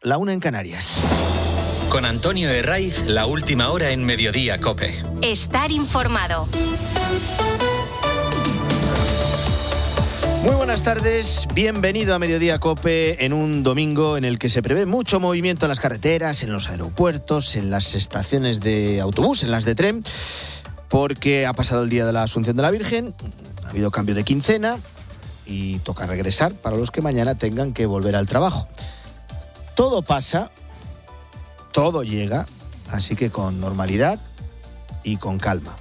la 1 en Canarias. Con Antonio Herraiz, la última hora en Mediodía COPE. Estar informado. Muy buenas tardes, bienvenido a Mediodía COPE en un domingo en el que se prevé mucho movimiento en las carreteras, en los aeropuertos, en las estaciones de autobús, en las de tren, porque ha pasado el día de la Asunción de la Virgen, ha habido cambio de quincena y toca regresar para los que mañana tengan que volver al trabajo. Todo pasa, todo llega, así que con normalidad y con calma.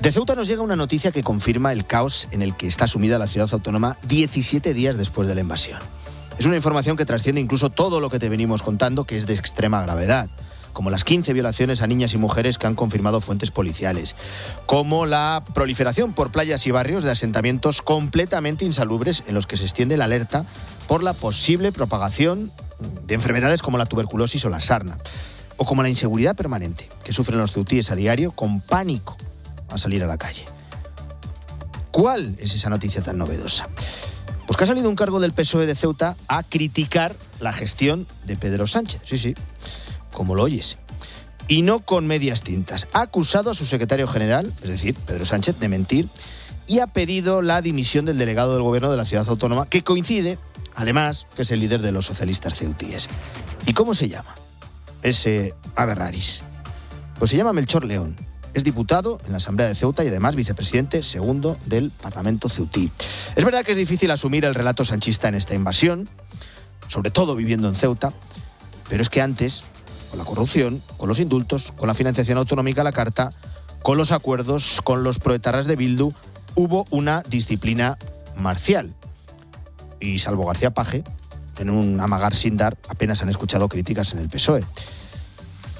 De Ceuta nos llega una noticia que confirma el caos en el que está sumida la ciudad autónoma 17 días después de la invasión. Es una información que trasciende incluso todo lo que te venimos contando, que es de extrema gravedad, como las 15 violaciones a niñas y mujeres que han confirmado fuentes policiales, como la proliferación por playas y barrios de asentamientos completamente insalubres en los que se extiende la alerta por la posible propagación de enfermedades como la tuberculosis o la sarna, o como la inseguridad permanente que sufren los ceutíes a diario con pánico a salir a la calle. ¿Cuál es esa noticia tan novedosa? Pues que ha salido un cargo del PSOE de Ceuta a criticar la gestión de Pedro Sánchez. Sí, como lo oyes. Y no con medias tintas. Ha acusado a su secretario general, es decir, Pedro Sánchez, de mentir y ha pedido la dimisión del delegado del gobierno de la ciudad autónoma, que coincide, además, que es el líder de los socialistas ceutíes. ¿Y cómo se llama ese ave raris? Pues se llama Melchor León. Es diputado en la Asamblea de Ceuta y además vicepresidente segundo del Parlamento ceutí. Es verdad que es difícil asumir el relato sanchista en esta invasión, sobre todo viviendo en Ceuta, pero es que antes, con la corrupción, con los indultos, con la financiación autonómica a la carta, con los acuerdos, con los proetarras de Bildu, hubo una disciplina marcial. Y salvo García Paje, en un amagar sin dar, apenas han escuchado críticas en el PSOE.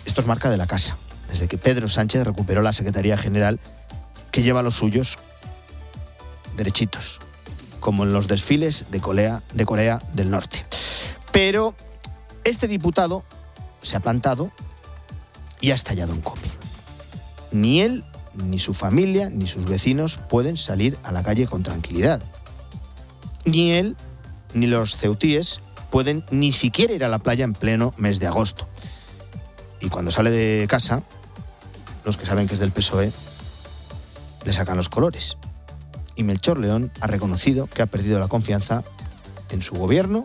Esto es marca de la casa, desde que Pedro Sánchez recuperó la Secretaría General, que lleva a los suyos derechitos, como en los desfiles de Corea del Norte. Pero este diputado se ha plantado y ha estallado en COPE. Ni él, ni su familia, ni sus vecinos pueden salir a la calle con tranquilidad. Ni él, ni los ceutíes pueden ni siquiera ir a la playa en pleno mes de agosto. Y cuando sale de casa, los que saben que es del PSOE le sacan los colores. Y Melchor León ha reconocido que ha perdido la confianza en su gobierno,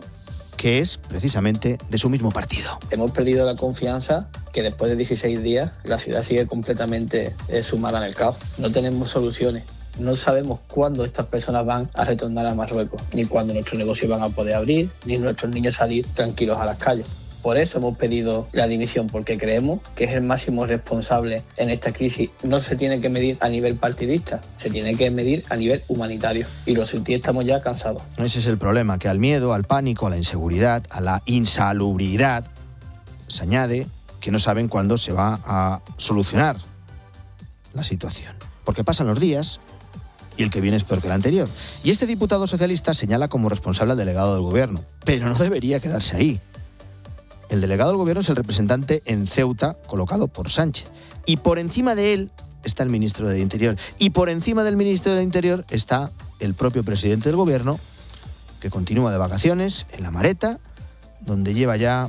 que es precisamente de su mismo partido. Hemos perdido la confianza, que después de 16 días la ciudad sigue completamente sumada en el caos. No tenemos soluciones. No sabemos cuándo estas personas van a retornar a Marruecos, ni cuándo nuestros negocios van a poder abrir, ni nuestros niños salir tranquilos a las calles. Por eso hemos pedido la dimisión, porque creemos que es el máximo responsable en esta crisis. No se tiene que medir a nivel partidista, se tiene que medir a nivel humanitario. Y los ceutíes estamos ya cansados. Ese es el problema, que al miedo, al pánico, a la inseguridad, a la insalubridad, se añade que no saben cuándo se va a solucionar la situación. Porque pasan los días y el que viene es peor que el anterior. Y este diputado socialista señala como responsable al delegado del gobierno. Pero no debería quedarse ahí. El delegado del gobierno es el representante en Ceuta colocado por Sánchez. Y por encima de él está el ministro del Interior. Y por encima del ministro del Interior está el propio presidente del gobierno, que continúa de vacaciones en La Mareta, donde lleva ya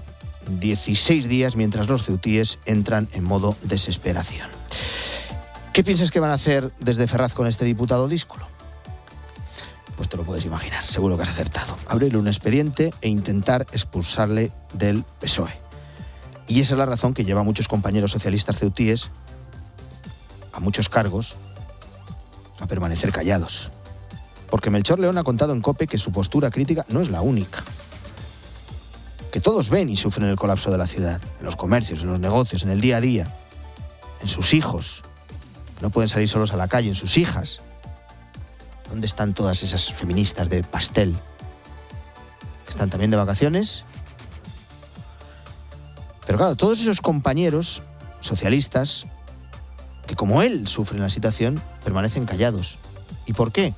16 días mientras los ceutíes entran en modo desesperación. ¿Qué piensas que van a hacer desde Ferraz con este diputado díscolo? Pues te lo puedes imaginar, seguro que has acertado. Abrirle un expediente e intentar expulsarle del PSOE. Y esa es la razón que lleva a muchos compañeros socialistas ceutíes, a muchos cargos, a permanecer callados. Porque Melchor León ha contado en COPE que su postura crítica no es la única. Que todos ven y sufren el colapso de la ciudad, en los comercios, en los negocios, en el día a día, en sus hijos, que no pueden salir solos a la calle, en sus hijas. ¿Dónde están todas esas feministas de pastel? Que están también de vacaciones. Pero claro, todos esos compañeros socialistas que como él sufren la situación, permanecen callados. ¿Y por qué?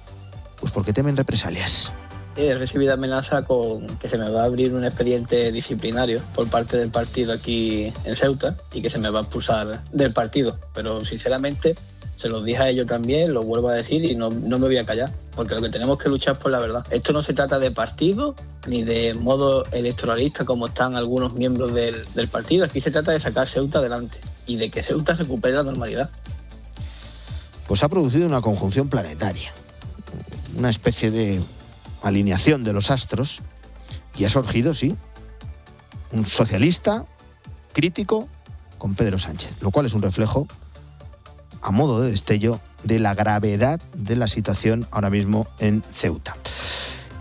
Pues porque temen represalias. He recibido amenaza con que se me va a abrir un expediente disciplinario por parte del partido aquí en Ceuta y que se me va a expulsar del partido. Pero sinceramente se los dije a ellos también, lo vuelvo a decir y no me voy a callar, porque lo que tenemos que luchar es por la verdad. Esto no se trata de partido ni de modo electoralista como están algunos miembros del partido. Aquí se trata de sacar Ceuta adelante y de que Ceuta recupere la normalidad. Pues ha producido una conjunción planetaria, una especie de alineación de los astros, y ha surgido, sí, un socialista crítico con Pedro Sánchez, lo cual es un reflejo, a modo de destello, de la gravedad de la situación ahora mismo en Ceuta.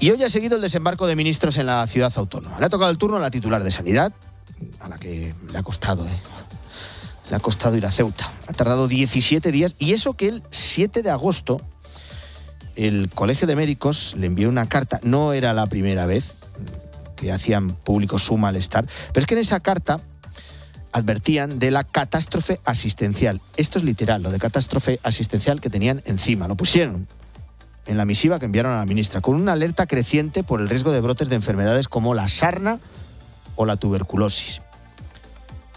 Y hoy ha seguido el desembarco de ministros en la ciudad autónoma. Le ha tocado el turno a la titular de Sanidad, a la que le ha costado ir a Ceuta. Ha tardado 17 días, y eso que el 7 de agosto el Colegio de Médicos le envió una carta. No era la primera vez que hacían público su malestar, pero es que en esa carta advertían de la catástrofe asistencial. Esto es literal, lo de catástrofe asistencial que tenían encima. Lo pusieron en la misiva que enviaron a la ministra, con una alerta creciente por el riesgo de brotes de enfermedades como la sarna o la tuberculosis.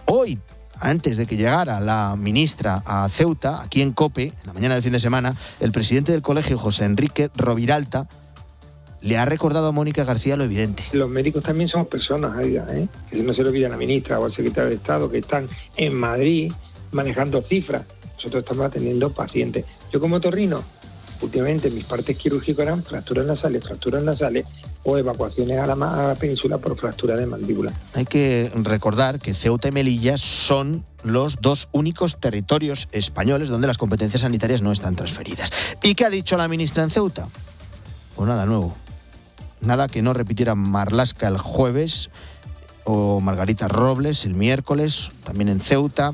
Hoy, antes de que llegara la ministra a Ceuta, aquí en COPE, en la mañana del fin de semana, el presidente del colegio, José Enrique Roviralta, le ha recordado a Mónica García lo evidente. Los médicos también somos personas, ¿eh? Que no se lo olvide a la ministra o al secretario de Estado, que están en Madrid manejando cifras. Nosotros estamos atendiendo pacientes. Yo como otorrino, últimamente mis partes quirúrgicas eran fracturas nasales o evacuaciones a la península por fractura de mandíbula. Hay que recordar que Ceuta y Melilla son los dos únicos territorios españoles donde las competencias sanitarias no están transferidas. ¿Y qué ha dicho la ministra en Ceuta? Pues nada nuevo. Nada que no repitiera Marlaska el jueves o Margarita Robles el miércoles, también en Ceuta,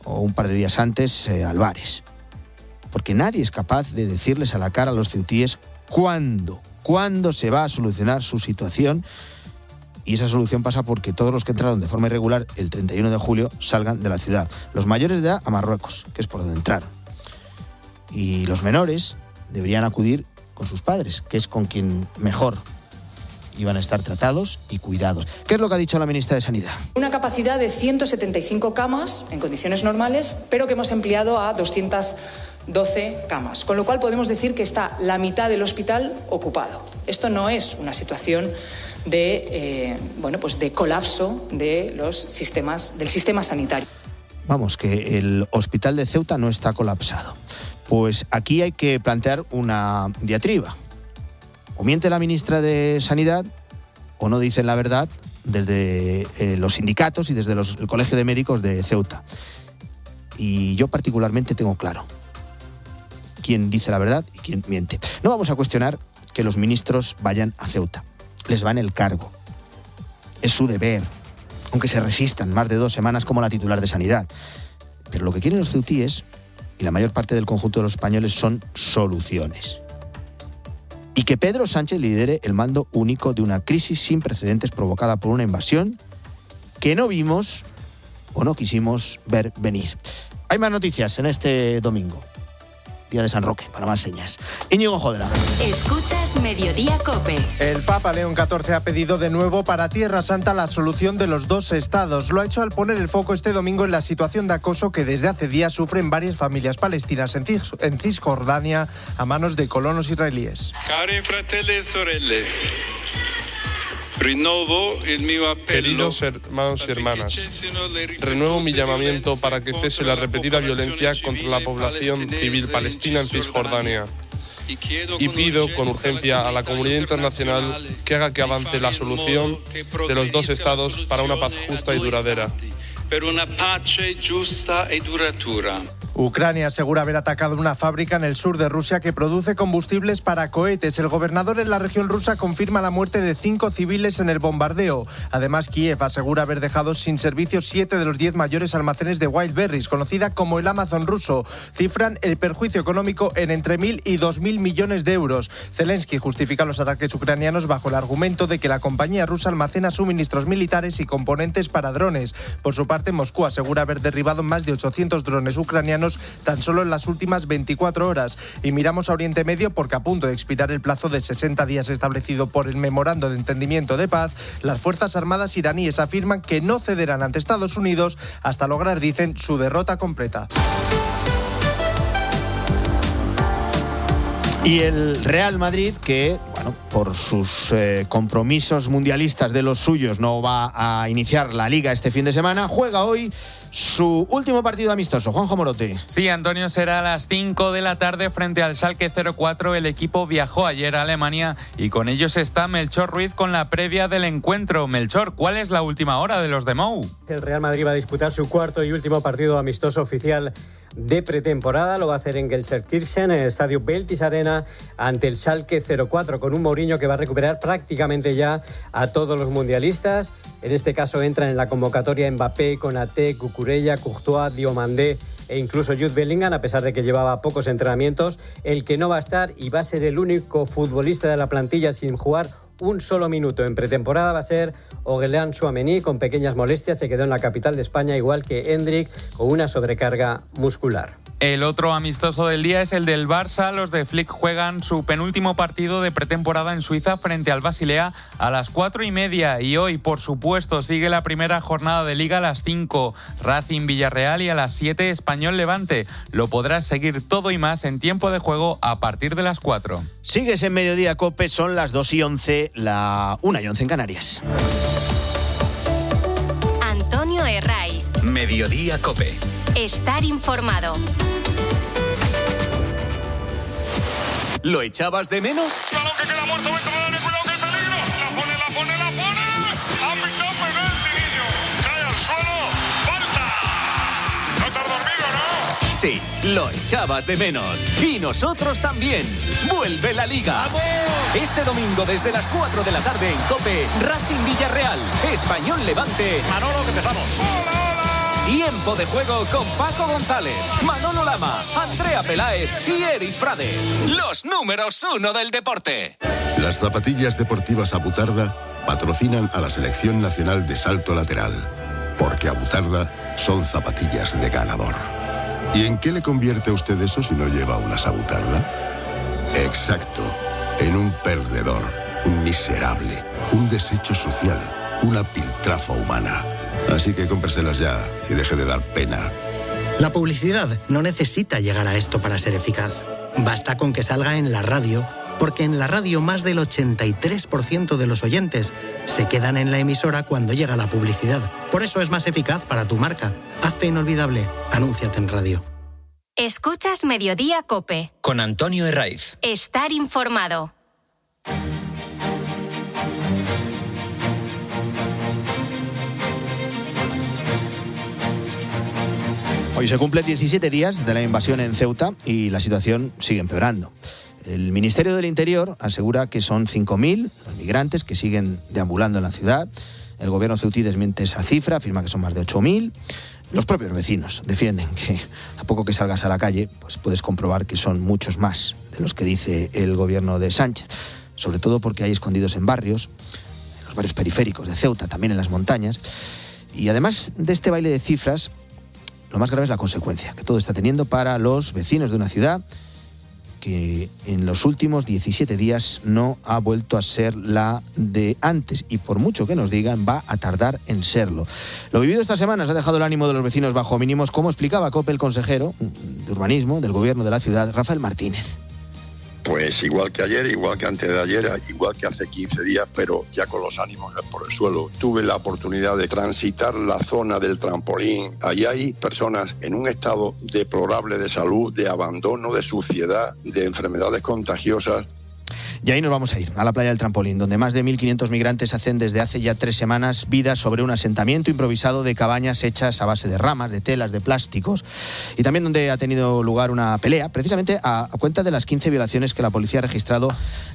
o un par de días antes Álvarez. Porque nadie es capaz de decirles a la cara a los ceutíes cuándo se va a solucionar su situación, y esa solución pasa porque todos los que entraron de forma irregular el 31 de julio salgan de la ciudad. Los mayores de edad a Marruecos, que es por donde entraron. Y los menores deberían acudir con sus padres, que es con quien mejor iban a estar tratados y cuidados. ¿Qué es lo que ha dicho la ministra de Sanidad? Una capacidad de 175 camas en condiciones normales, pero que hemos ampliado a 212 camas, con lo cual podemos decir que está la mitad del hospital ocupado. Esto no es una situación de colapso de del sistema sanitario. Vamos, que el hospital de Ceuta no está colapsado. Pues aquí hay que plantear una diatriba. O miente la ministra de Sanidad o no dicen la verdad desde los sindicatos y desde el Colegio de Médicos de Ceuta. Y yo particularmente tengo claro quién dice la verdad y quién miente. No vamos a cuestionar que los ministros vayan a Ceuta. Les va en el cargo. Es su deber, aunque se resistan más de 2 semanas como la titular de Sanidad. Pero lo que quieren los ceutíes y la mayor parte del conjunto de los españoles son soluciones. Y que Pedro Sánchez lidere el mando único de una crisis sin precedentes provocada por una invasión que no vimos o no quisimos ver venir. Hay más noticias en este domingo, día de San Roque, para más señas. Íñigo Jodra. Escuchas Mediodía COPE. El Papa León XIV ha pedido de nuevo para Tierra Santa la solución de los 2 estados. Lo ha hecho al poner el foco este domingo en la situación de acoso que desde hace días sufren varias familias palestinas en Cisjordania a manos de colonos israelíes. Cari fratelli e sorelle, queridos hermanos y hermanas, renuevo mi llamamiento para que cese la repetida violencia contra la población civil palestina en Cisjordania y pido con urgencia a la comunidad internacional que haga que avance la solución de los 2 estados para una paz justa y duradera. Ucrania asegura haber atacado una fábrica en el sur de Rusia que produce combustibles para cohetes. El gobernador en la región rusa confirma la muerte de 5 civiles en el bombardeo. Además, Kiev asegura haber dejado sin servicio 7 de los 10 mayores almacenes de Wildberries, conocida como el Amazon ruso. Cifran el perjuicio económico en entre 1.000 y 2.000 millones de euros. Zelensky justifica los ataques ucranianos bajo el argumento de que la compañía rusa almacena suministros militares y componentes para drones. Por su parte, Moscú asegura haber derribado más de 800 drones ucranianos ucranianos tan solo en las últimas 24 horas. Y miramos a Oriente Medio porque, a punto de expirar el plazo de 60 días establecido por el Memorando de Entendimiento de Paz, las Fuerzas Armadas iraníes afirman que no cederán ante Estados Unidos hasta lograr, dicen, su derrota completa. Y el Real Madrid, que, bueno, por sus compromisos mundialistas de los suyos, no va a iniciar la Liga este fin de semana, juega hoy su último partido amistoso. Juanjo Morote. Sí, Antonio, será a las 5 de la tarde frente al Schalke 04. El equipo viajó ayer a Alemania y con ellos está Melchor Ruiz con la previa del encuentro. Melchor, ¿cuál es la última hora de los de Mou? El Real Madrid va a disputar su cuarto y último partido amistoso oficial de pretemporada. Lo va a hacer en Gelsenkirchen, en el estadio Beltis Arena, ante el Schalke 04, con un Mourinho que va a recuperar prácticamente ya a todos los mundialistas. En este caso entran en la convocatoria Mbappé, Konaté, Cucurella, Courtois, Diomandé e incluso Jude Bellingham, a pesar de que llevaba pocos entrenamientos. El que no va a estar y va a ser el único futbolista de la plantilla sin jugar un solo minuto en pretemporada va a ser Aurélien Tchouaméni, con pequeñas molestias. Se quedó en la capital de España, igual que Endrick, con una sobrecarga muscular. El otro amistoso del día es el del Barça. Los de Flick juegan su penúltimo partido de pretemporada en Suiza frente al Basilea a las 4:30. Y hoy, por supuesto, sigue la primera jornada de Liga a las 5. Racing Villarreal y a las 7 Español Levante. Lo podrás seguir todo y más en tiempo de juego a partir de las 4. Sigues en Mediodía Cope, son las 2:11, la 1:11 en Canarias. Antonio Herraiz. Mediodía Cope. Estar informado. ¿Lo echabas de menos? Balón que queda muerto dentro del área, cuidado que hay peligro. La pone. Ha pitado penalti, niño. Cae al suelo. Falta. No te has dormido, ¿no? Sí, lo echabas de menos. Y nosotros también. ¡Vuelve la Liga! ¡Vamos! Este domingo desde las 4 de la tarde en COPE, Racing Villarreal, Español Levante. Manolo, que empezamos. ¡Hola! Tiempo de juego con Paco González, Manolo Lama, Andrea Peláez y Eric Frade. Los números 1 del deporte. Las zapatillas deportivas Abutarda patrocinan a la Selección Nacional de Salto Lateral, porque Abutarda son zapatillas de ganador. ¿Y en qué le convierte a usted eso si no lleva unas Abutarda? Exacto, en un perdedor, un miserable, un desecho social, una piltrafa humana. Así que cómpreselas ya y deje de dar pena. La publicidad no necesita llegar a esto para ser eficaz. Basta con que salga en la radio, porque en la radio más del 83% de los oyentes se quedan en la emisora cuando llega la publicidad. Por eso es más eficaz para tu marca. Hazte inolvidable. Anúnciate en radio. Escuchas Mediodía Cope. Con Antonio Herraiz. Estar informado. Hoy se cumplen 17 días de la invasión en Ceuta y la situación sigue empeorando. El Ministerio del Interior asegura que son 5.000 los migrantes que siguen deambulando en la ciudad. El gobierno ceutí desmiente esa cifra, afirma que son más de 8.000. Los propios vecinos defienden que a poco que salgas a la calle, pues puedes comprobar que son muchos más de los que dice el gobierno de Sánchez. Sobre todo porque hay escondidos en barrios, en los barrios periféricos de Ceuta, también en las montañas. Y además de este baile de cifras, lo más grave es la consecuencia que todo está teniendo para los vecinos de una ciudad que en los últimos 17 días no ha vuelto a ser la de antes y por mucho que nos digan va a tardar en serlo. Lo vivido estas semanas ha dejado el ánimo de los vecinos bajo mínimos, como explicaba COPE el consejero de urbanismo del gobierno de la ciudad, Rafael Martínez. Pues igual que ayer, igual que antes de ayer, igual que hace 15 días, pero ya con los ánimos por el suelo. Tuve la oportunidad de transitar la zona del trampolín. Allí hay personas en un estado deplorable de salud, de abandono, de suciedad, de enfermedades contagiosas. Y ahí nos vamos a ir, a la playa del Trampolín, donde más de 1.500 migrantes hacen desde hace ya 3 semanas vida sobre un asentamiento improvisado de cabañas hechas a base de ramas, de telas, de plásticos. Y también donde ha tenido lugar una pelea, precisamente a cuenta de las 15 violaciones que la policía ha registrado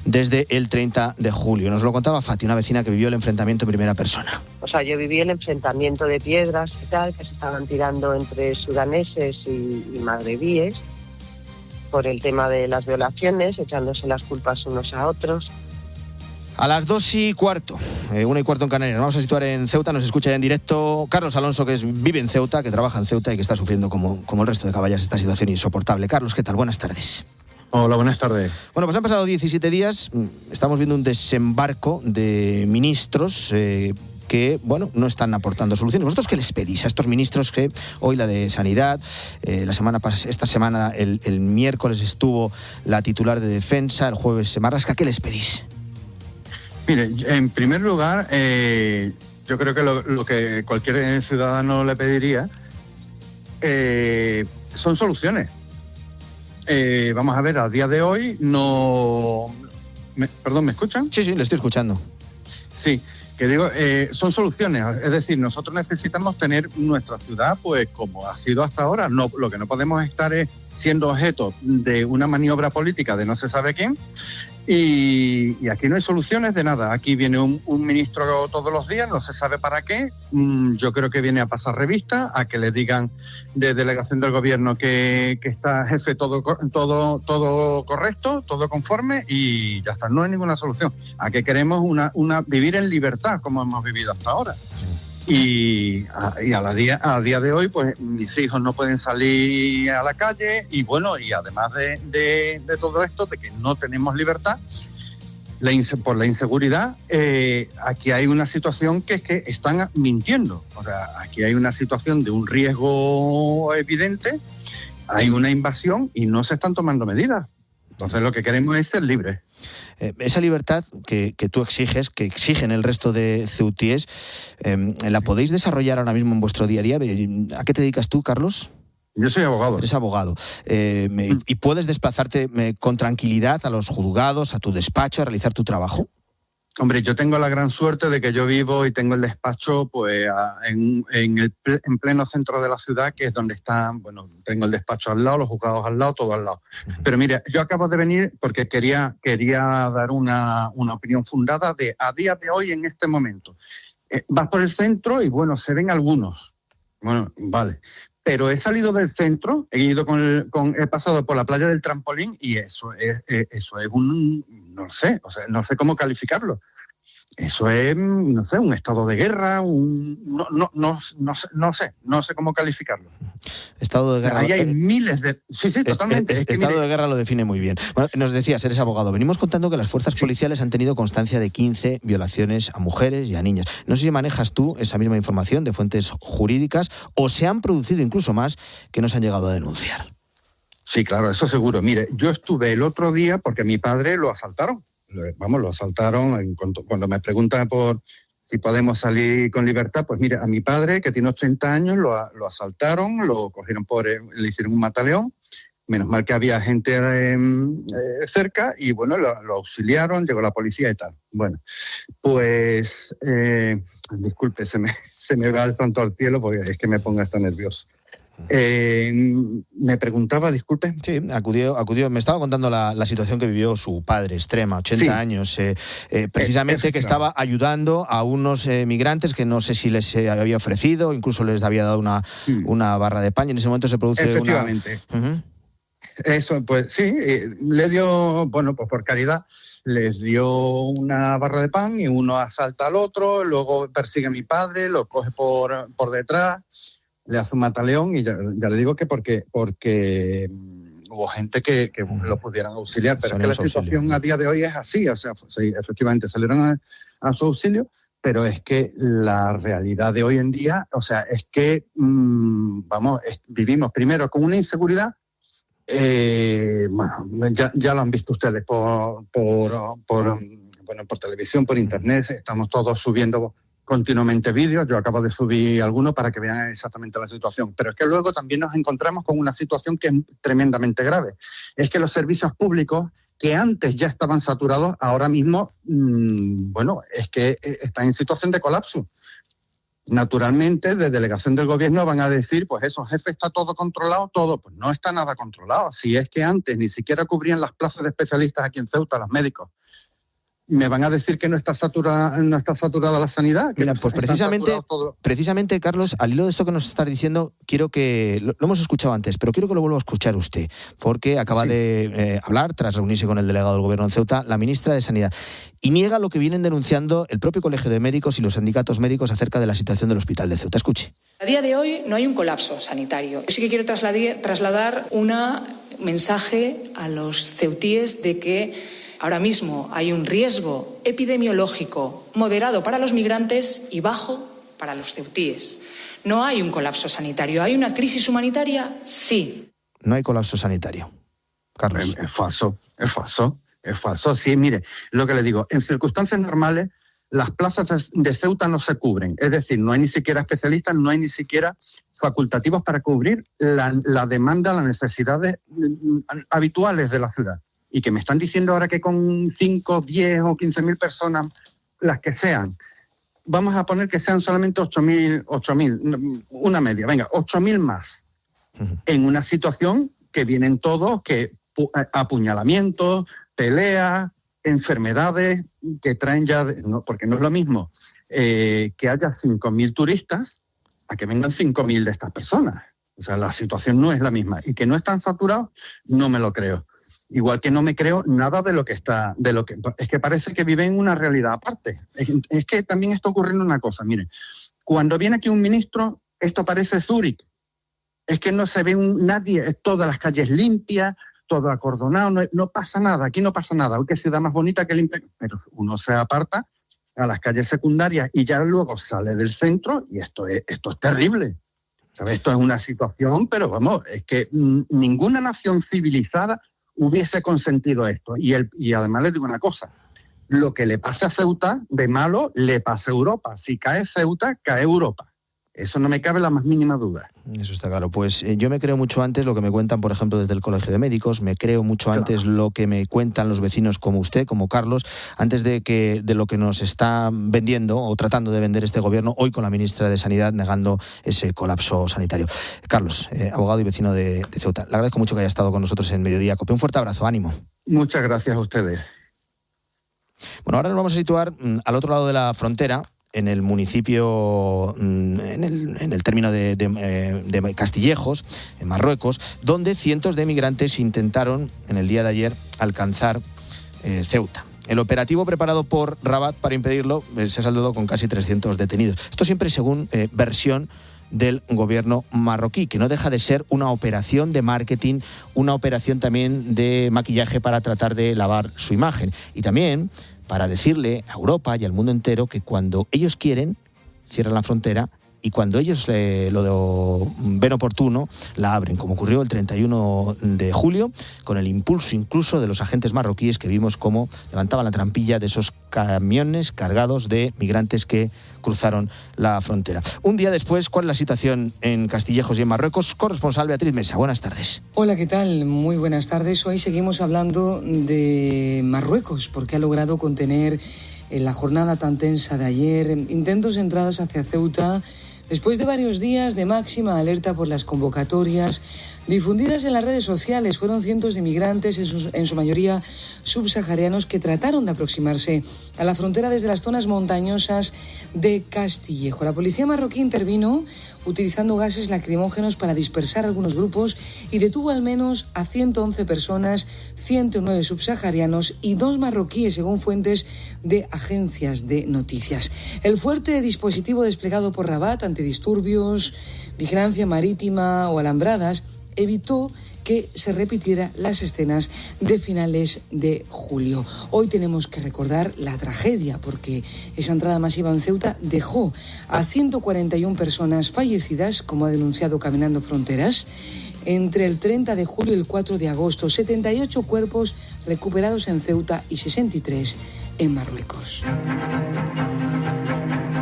desde el 30 de julio. Nos lo contaba Fati, una vecina que vivió el enfrentamiento en primera persona. O sea, yo viví el enfrentamiento de piedras y tal, que se estaban tirando entre sudaneses y magrebíes, por el tema de las violaciones, echándose las culpas unos a otros. A las 2:15, 1:15 en Canarias. Nos vamos a situar en Ceuta, nos escucha ya en directo Carlos Alonso, que vive en Ceuta, que trabaja en Ceuta y que está sufriendo como el resto de caballas esta situación insoportable. Carlos, ¿qué tal? Buenas tardes. Hola, buenas tardes. Bueno, pues han pasado 17 días, estamos viendo un desembarco de ministros que, bueno, no están aportando soluciones. ¿Vosotros qué les pedís a estos ministros? Que hoy la de Sanidad, esta semana, el miércoles estuvo la titular de Defensa, el jueves se Marrasca. ¿Qué les pedís? Mire, en primer lugar, yo creo que lo que cualquier ciudadano le pediría son soluciones. Vamos a ver, a día de hoy no... ¿Perdón, me escuchan? Sí, le estoy escuchando. Sí, que digo, son soluciones. Es decir, nosotros necesitamos tener nuestra ciudad, pues como ha sido hasta ahora. No, lo que no podemos estar es siendo objeto de una maniobra política de no se sabe quién. Y aquí no hay soluciones de nada. Aquí viene un ministro todos los días, no se sabe para qué. Yo creo que viene a pasar revista, a que le digan de delegación del gobierno que está jefe todo correcto, todo conforme, y ya está. No hay ninguna solución. A que queremos vivir en libertad como hemos vivido hasta ahora. Y a día de hoy, pues mis hijos no pueden salir a la calle y bueno, y además de todo esto, de que no tenemos libertad, por la inseguridad, aquí hay una situación que es que están mintiendo. O sea, aquí hay una situación de un riesgo evidente, hay una invasión y no se están tomando medidas. Entonces lo que queremos es ser libres. Esa libertad que tú exiges, que exigen el resto de ceutíes, ¿la podéis desarrollar ahora mismo en vuestro día a día? ¿A qué te dedicas tú, Carlos? Yo soy abogado. Eres abogado. ¿Y puedes desplazarte con tranquilidad a los juzgados, a tu despacho, a realizar tu trabajo? Hombre, yo tengo la gran suerte de que yo vivo y tengo el despacho pues en pleno centro de la ciudad, que es donde están, bueno, tengo el despacho al lado, los juzgados al lado, todo al lado. Pero mira, yo acabo de venir porque quería dar una opinión fundada a día de hoy, en este momento. Vas por el centro y bueno, se ven algunos. Bueno, vale. Pero he salido del centro, he pasado por la playa del Trampolín y eso es no sé cómo calificarlo. Eso es, no sé, un estado de guerra, no sé cómo calificarlo. Estado de guerra. Ahí hay miles de... Sí, totalmente. Estado de guerra lo define muy bien. Bueno, nos decías, eres abogado. Venimos contando que las fuerzas policiales han tenido constancia de 15 violaciones a mujeres y a niñas. No sé si manejas tú esa misma información de fuentes jurídicas o se han producido incluso más que no se han llegado a denunciar. Sí, claro, eso seguro. Mire, yo estuve el otro día porque a mi padre lo asaltaron. Lo asaltaron. Cuando me preguntan por si podemos salir con libertad, pues mire, a mi padre, que tiene 80 años, lo asaltaron, lo cogieron le hicieron un mataleón. Menos mal que había gente cerca y bueno, lo auxiliaron, llegó la policía y tal. Bueno, pues disculpe, se me va el santo al cielo porque es que me pongo hasta nervioso. Me preguntaba, disculpe. Sí, acudió. Me estaba contando la situación que vivió su padre, extrema, 80 años, precisamente que estaba ayudando a unos migrantes que no sé si les había ofrecido, incluso les había dado una barra de pan y en ese momento se produce efectivamente. Eso, pues sí, le dio, bueno, pues por caridad, les dio una barra de pan y uno asalta al otro, luego persigue a mi padre, lo coge por detrás, le hace un mataleón y ya le digo que porque hubo gente que lo pudieran auxiliar, pero es que la situación a día de hoy es así, o sea, sí, efectivamente salieron a su auxilio, pero es que la realidad de hoy en día, o sea, es que vivimos primero con una inseguridad, bueno, ya lo han visto ustedes por televisión, por internet, estamos todos subiendo continuamente vídeos, yo acabo de subir algunos para que vean exactamente la situación, pero es que luego también nos encontramos con una situación que es tremendamente grave, es que los servicios públicos que antes ya estaban saturados, ahora mismo, bueno, es que están en situación de colapso. Naturalmente, de delegación del gobierno van a decir, pues eso, jefe, está todo controlado, todo. Pues no está nada controlado. Si es que antes ni siquiera cubrían las plazas de especialistas aquí en Ceuta, los médicos. ¿Me van a decir que no está saturada la sanidad? Mira, pues precisamente, Carlos, al hilo de esto que nos estás diciendo, quiero que, lo hemos escuchado antes, pero quiero que lo vuelva a escuchar usted, porque acaba de hablar, tras reunirse con el delegado del Gobierno en Ceuta, la ministra de Sanidad, y niega lo que vienen denunciando el propio Colegio de Médicos y los sindicatos médicos acerca de la situación del Hospital de Ceuta. Escuche. A día de hoy no hay un colapso sanitario. Yo sí que quiero trasladar un mensaje a los ceutíes de que ahora mismo hay un riesgo epidemiológico moderado para los migrantes y bajo para los ceutíes. No hay un colapso sanitario. ¿Hay una crisis humanitaria? Sí. No hay colapso sanitario. Carlos. Es falso. Sí, mire, lo que le digo, en circunstancias normales las plazas de Ceuta no se cubren. Es decir, no hay ni siquiera especialistas, no hay ni siquiera facultativos para cubrir la demanda, las necesidades habituales de la ciudad. Y que me están diciendo ahora que con 5, 10 o 15.000 personas, las que sean, vamos a poner que sean solamente 8.000, una media, venga, 8.000 más, en una situación que vienen todos, que apuñalamientos, peleas, enfermedades que traen ya, porque no es lo mismo que haya 5.000 turistas a que vengan 5.000 de estas personas. O sea, la situación no es la misma. Y que no están saturados, no me lo creo. Igual que no me creo nada es que parece que viven una realidad aparte. Es que también está ocurriendo una cosa, miren, cuando viene aquí un ministro, esto parece Zúrich. Es que no se ve nadie, es todas las calles limpias, todo acordonado, no pasa nada, aquí no pasa nada. Qué ciudad más bonita que limpia. Pero uno se aparta a las calles secundarias y ya luego sale del centro y esto es terrible. ¿Sabes? Esto es una situación, pero vamos, es que ninguna nación civilizada hubiese consentido esto. Y además les digo una cosa, lo que le pasa a Ceuta, de malo, le pasa a Europa. Si cae Ceuta, cae Europa. Eso no me cabe la más mínima duda. Eso está claro. Pues yo me creo mucho antes lo que me cuentan, por ejemplo, desde el Colegio de Médicos, me creo mucho antes lo que me cuentan los vecinos como usted, como Carlos, antes de lo que nos está vendiendo o tratando de vender este gobierno, hoy con la ministra de Sanidad negando ese colapso sanitario. Carlos, abogado y vecino de Ceuta, le agradezco mucho que haya estado con nosotros en Mediodía Cope. Un fuerte abrazo, ánimo. Muchas gracias a ustedes. Bueno, ahora nos vamos a situar al otro lado de la frontera, en el municipio, en el término de Castillejos, en Marruecos, donde cientos de migrantes intentaron en el día de ayer alcanzar Ceuta. El operativo preparado por Rabat para impedirlo se ha saldado con casi 300 detenidos. Esto siempre según versión del gobierno marroquí, que no deja de ser una operación de marketing, una operación también de maquillaje para tratar de lavar su imagen. Y también para decirle a Europa y al mundo entero que cuando ellos quieren, cierran la frontera y cuando ellos lo ven oportuno, la abren, como ocurrió el 31 de julio, con el impulso incluso de los agentes marroquíes que vimos cómo levantaban la trampilla de esos camiones cargados de migrantes que cruzaron la frontera. Un día después, ¿cuál es la situación en Castillejos y en Marruecos? Corresponsal Beatriz Mesa, buenas tardes. Hola, ¿qué tal? Muy buenas tardes. Hoy seguimos hablando de Marruecos, porque ha logrado contener en la jornada tan tensa de ayer intentos de entradas hacia Ceuta, después de varios días de máxima alerta por las convocatorias difundidas en las redes sociales. Fueron cientos de migrantes, en su mayoría subsaharianos, que trataron de aproximarse a la frontera desde las zonas montañosas de Castillejo. La policía marroquí intervino utilizando gases lacrimógenos para dispersar algunos grupos y detuvo al menos a 111 personas, 109 subsaharianos y 2 marroquíes, según fuentes de agencias de noticias. El fuerte dispositivo desplegado por Rabat, antidisturbios, vigilancia marítima o alambradas, evitó que se repitiera las escenas de finales de julio. Hoy tenemos que recordar la tragedia, porque esa entrada masiva en Ceuta dejó a 141 personas fallecidas, como ha denunciado Caminando Fronteras, entre el 30 de julio y el 4 de agosto, 78 cuerpos recuperados en Ceuta y 63 en Marruecos.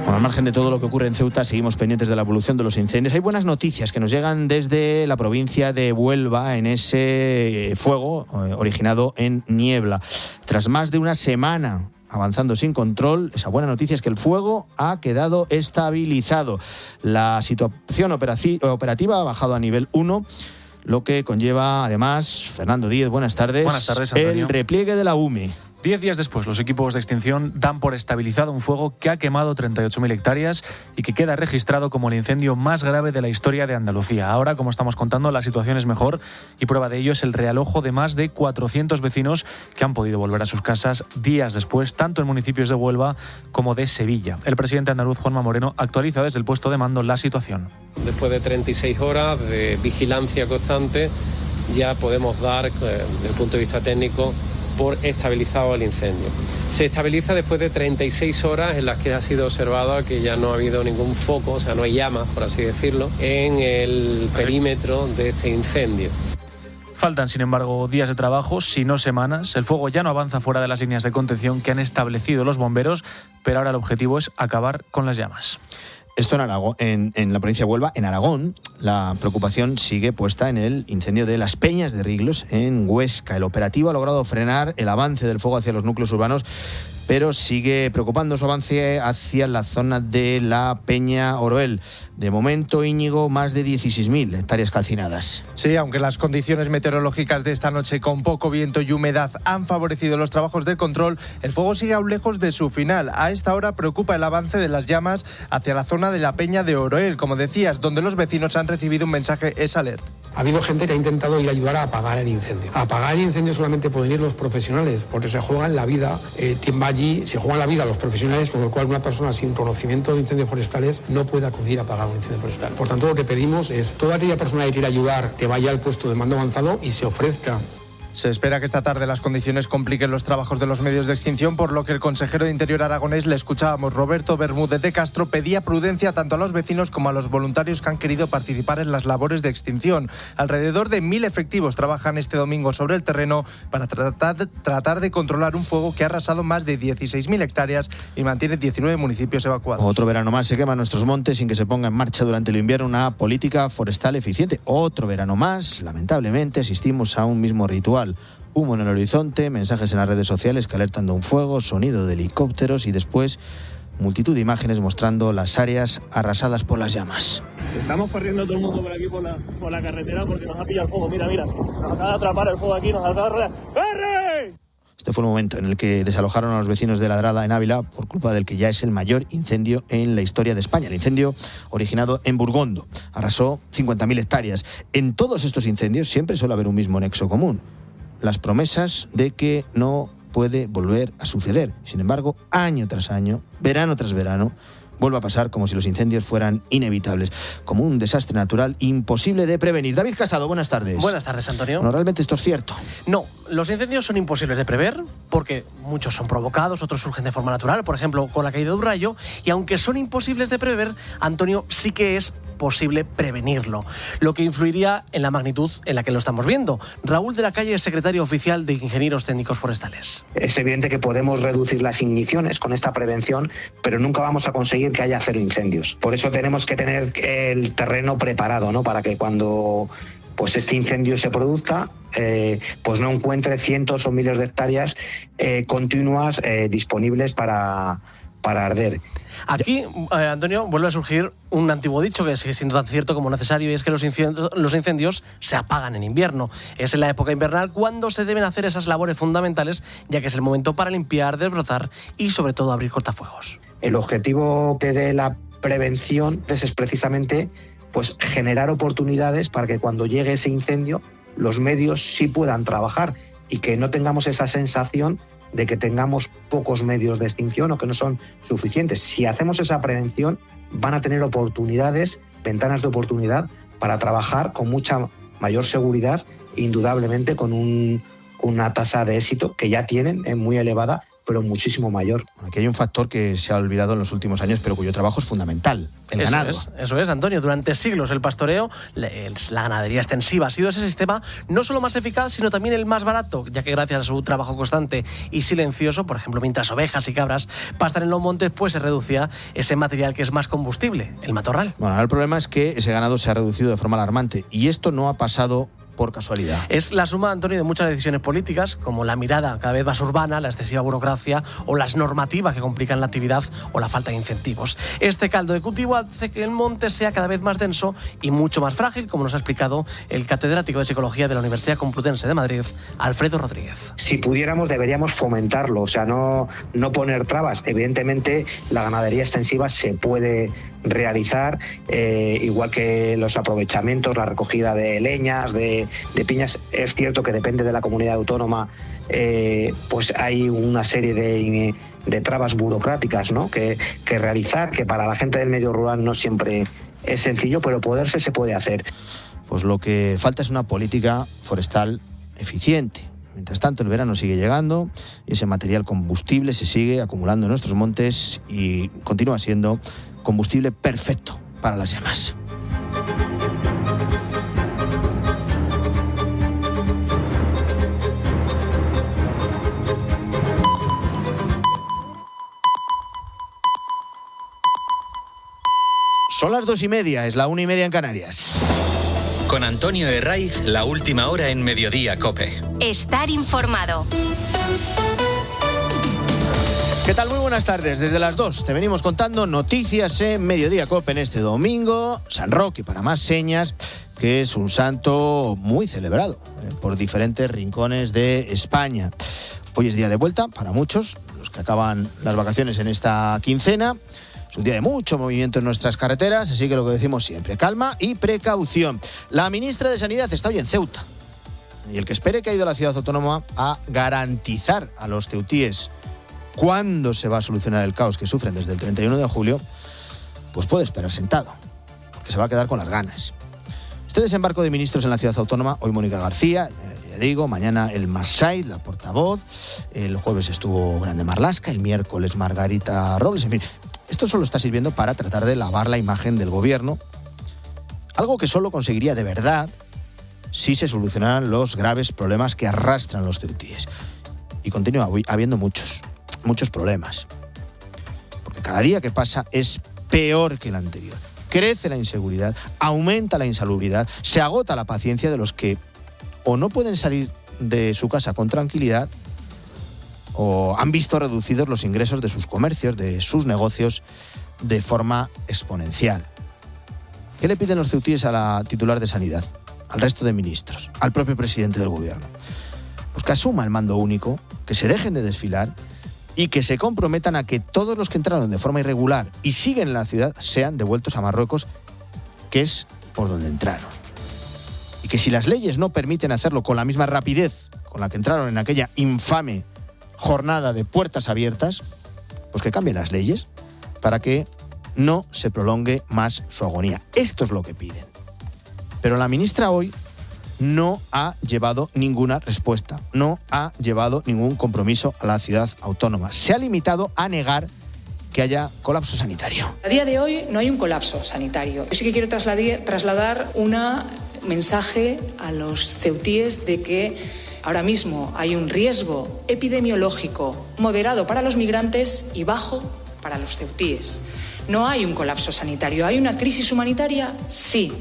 Bueno, al margen de todo lo que ocurre en Ceuta, seguimos pendientes de la evolución de los incendios. Hay buenas noticias que nos llegan desde la provincia de Huelva en ese fuego originado en Niebla. Tras más de una semana avanzando sin control, esa buena noticia es que el fuego ha quedado estabilizado. La situación operativa ha bajado a nivel 1, lo que conlleva, además, Fernando Díez, buenas tardes. Buenas tardes, Antonio. El repliegue de la UME. 10 días después, los equipos de extinción dan por estabilizado un fuego que ha quemado 38.000 hectáreas y que queda registrado como el incendio más grave de la historia de Andalucía. Ahora, como estamos contando, la situación es mejor y prueba de ello es el realojo de más de 400 vecinos que han podido volver a sus casas días después, tanto en municipios de Huelva como de Sevilla. El presidente andaluz, Juanma Moreno, actualiza desde el puesto de mando la situación. Después de 36 horas de vigilancia constante, ya podemos dar, desde el punto de vista técnico, por estabilizado el incendio. Se estabiliza después de 36 horas en las que ha sido observado que ya no ha habido ningún foco, o sea, no hay llamas, por así decirlo, en el perímetro de este incendio. Faltan, sin embargo, días de trabajo, si no semanas. El fuego ya no avanza fuera de las líneas de contención que han establecido los bomberos, pero ahora el objetivo es acabar con las llamas. Esto en Aragón, en la provincia de Huelva. En Aragón, la preocupación sigue puesta en el incendio de Las Peñas de Riglos, en Huesca. El operativo ha logrado frenar el avance del fuego hacia los núcleos urbanos, pero sigue preocupando su avance hacia la zona de la Peña Oroel. De momento, Íñigo, más de 16.000 hectáreas calcinadas. Sí, aunque las condiciones meteorológicas de esta noche con poco viento y humedad han favorecido los trabajos de control, el fuego sigue aún lejos de su final. A esta hora preocupa el avance de las llamas hacia la zona de la Peña de Oroel, como decías, donde los vecinos han recibido un mensaje SALERT. Ha habido gente que ha intentado ir a ayudar a apagar el incendio. A apagar el incendio solamente pueden ir los profesionales, porque se juegan la vida. ¿Quién va allí? Se juegan la vida los profesionales, con lo cual una persona sin conocimiento de incendios forestales no puede acudir a apagar un incendio forestal. Por tanto, lo que pedimos es toda aquella persona que quiera ayudar, que vaya al puesto de mando avanzado y se ofrezca. Se espera que esta tarde las condiciones compliquen los trabajos de los medios de extinción, por lo que el consejero de Interior aragonés, le escuchábamos, Roberto Bermúdez de Castro, pedía prudencia tanto a los vecinos como a los voluntarios que han querido participar en las labores de extinción. Alrededor de 1.000 efectivos trabajan este domingo sobre el terreno para tratar de controlar un fuego que ha arrasado más de 16.000 hectáreas y mantiene 19 municipios evacuados. Otro verano más se queman nuestros montes sin que se ponga en marcha durante el invierno una política forestal eficiente. Otro verano más, lamentablemente, asistimos a un mismo ritual. Humo en el horizonte, mensajes en las redes sociales que alertan de un fuego, sonido de helicópteros y después multitud de imágenes mostrando las áreas arrasadas por las llamas. Estamos corriendo todo el mundo por aquí por la carretera porque nos ha pillado el fuego. Mira, nos acaba de atrapar el fuego aquí, nos acaba de rodear. ¡Corre! Este fue el momento en el que desalojaron a los vecinos de Ladrada en Ávila por culpa del que ya es el mayor incendio en la historia de España. El incendio originado en Burgondo arrasó 50.000 hectáreas. En todos estos incendios siempre suele haber un mismo nexo común: las promesas de que no puede volver a suceder. Sin embargo, año tras año, verano tras verano, vuelve a pasar como si los incendios fueran inevitables, como un desastre natural imposible de prevenir. David Casado, buenas tardes. Buenas tardes, Antonio. Bueno, realmente esto es cierto. No, los incendios son imposibles de prever porque muchos son provocados, otros surgen de forma natural, por ejemplo, con la caída de un rayo, y aunque son imposibles de prever, Antonio, sí que es posible prevenirlo, lo que influiría en la magnitud en la que lo estamos viendo. Raúl de la Calle es secretario oficial de Ingenieros Técnicos Forestales. Es evidente que podemos reducir las igniciones con esta prevención, pero nunca vamos a conseguir que haya cero incendios. Por eso tenemos que tener el terreno preparado, ¿no? Para que cuando este incendio se produzca, pues no encuentre cientos o miles de hectáreas continuas disponibles para arder. Aquí, Antonio, vuelve a surgir un antiguo dicho que sigue siendo tan cierto como necesario, y es que los incendios se apagan en invierno. Es en la época invernal cuando se deben hacer esas labores fundamentales, ya que es el momento para limpiar, desbrozar y sobre todo abrir cortafuegos. El objetivo de la prevención es precisamente generar oportunidades para que cuando llegue ese incendio los medios sí puedan trabajar y que no tengamos esa sensación de que tengamos pocos medios de extinción o que no son suficientes. Si hacemos esa prevención, van a tener oportunidades, ventanas de oportunidad para trabajar con mucha mayor seguridad, indudablemente con una tasa de éxito que ya tienen, muy elevada, pero muchísimo mayor. Aquí hay un factor que se ha olvidado en los últimos años, pero cuyo trabajo es fundamental: el ganado. Eso es, Antonio. Durante siglos el pastoreo, la ganadería extensiva ha sido ese sistema no solo más eficaz, sino también el más barato, ya que gracias a su trabajo constante y silencioso, por ejemplo, mientras ovejas y cabras pastan en los montes, pues se reducía ese material que es más combustible, el matorral. Bueno, ahora el problema es que ese ganado se ha reducido de forma alarmante, y esto no ha pasado por casualidad. Es la suma, Antonio, de muchas decisiones políticas, como la mirada cada vez más urbana, la excesiva burocracia o las normativas que complican la actividad o la falta de incentivos. Este caldo de cultivo hace que el monte sea cada vez más denso y mucho más frágil, como nos ha explicado el catedrático de Psicología de la Universidad Complutense de Madrid, Alfredo Rodríguez. Si pudiéramos, deberíamos fomentarlo, o sea, no poner trabas. Evidentemente, la ganadería extensiva se puede realizar, igual que los aprovechamientos, la recogida de leñas, de piñas. Es cierto que depende de la comunidad autónoma, pues hay una serie de trabas burocráticas, ¿no?, que realizar, que para la gente del medio rural no siempre es sencillo, pero se puede hacer. Pues lo que falta es una política forestal eficiente. Mientras tanto, el verano sigue llegando y ese material combustible se sigue acumulando en nuestros montes y continúa siendo combustible perfecto para las llamas. Son las 2:30, es la 1:30 en Canarias. Con Antonio Herraiz, la última hora en Mediodía COPE. Estar informado. ¿Qué tal? Muy buenas tardes. Desde las 2 te venimos contando noticias en Mediodía COPE en este domingo. San Roque, para más señas, que es un santo muy celebrado por diferentes rincones de España. Hoy es día de vuelta para muchos, los que acaban las vacaciones en esta quincena. Es un día de mucho movimiento en nuestras carreteras, así que lo que decimos siempre, calma y precaución. La ministra de Sanidad está hoy en Ceuta. Y el que espere que ha ido a la ciudad autónoma a garantizar a los ceutíes cuándo se va a solucionar el caos que sufren desde el 31 de julio, pues puede esperar sentado, porque se va a quedar con las ganas. Este desembarco de ministros en la ciudad autónoma, hoy Mónica García, ya digo, mañana el Massaid, la portavoz, el jueves estuvo Grande Marlaska, el miércoles Margarita Robles, en fin. Esto solo está sirviendo para tratar de lavar la imagen del gobierno, algo que solo conseguiría de verdad si se solucionaran los graves problemas que arrastran los ceutíes. Y continúa habiendo muchos problemas. Porque cada día que pasa es peor que el anterior. Crece la inseguridad, aumenta la insalubridad, se agota la paciencia de los que o no pueden salir de su casa con tranquilidad o han visto reducidos los ingresos de sus comercios, de sus negocios, de forma exponencial. ¿Qué le piden los ceutíes a la titular de Sanidad, al resto de ministros, al propio presidente del gobierno? Pues que asuma el mando único, que se dejen de desfilar y que se comprometan a que todos los que entraron de forma irregular y siguen en la ciudad sean devueltos a Marruecos, que es por donde entraron. Y que si las leyes no permiten hacerlo con la misma rapidez con la que entraron en aquella infame jornada de puertas abiertas, pues que cambien las leyes para que no se prolongue más su agonía. Esto es lo que piden. Pero la ministra hoy no ha llevado ninguna respuesta, no ha llevado ningún compromiso a la ciudad autónoma. Se ha limitado a negar que haya colapso sanitario. A día de hoy no hay un colapso sanitario. Yo sí que quiero trasladar un mensaje a los ceutíes de que ahora mismo hay un riesgo epidemiológico moderado para los migrantes y bajo para los ceutíes. No hay un colapso sanitario. ¿Hay una crisis humanitaria? Sí.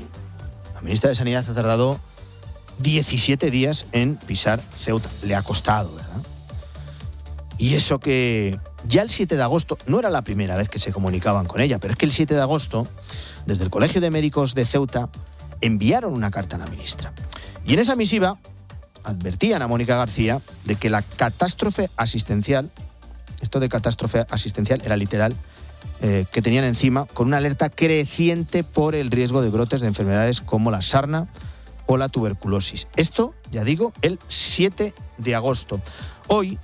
La ministra de Sanidad ha tardado 17 días en pisar Ceuta. Le ha costado, ¿verdad? Y eso que ya el 7 de agosto, no era la primera vez que se comunicaban con ella, pero es que el 7 de agosto, desde el Colegio de Médicos de Ceuta, enviaron una carta a la ministra. Y en esa misiva advertían a Mónica García de que la catástrofe asistencial, esto de catástrofe asistencial era literal, que tenían encima, con una alerta creciente por el riesgo de brotes de enfermedades como la sarna o la tuberculosis. Esto, ya digo, el 7 de agosto. Hoy,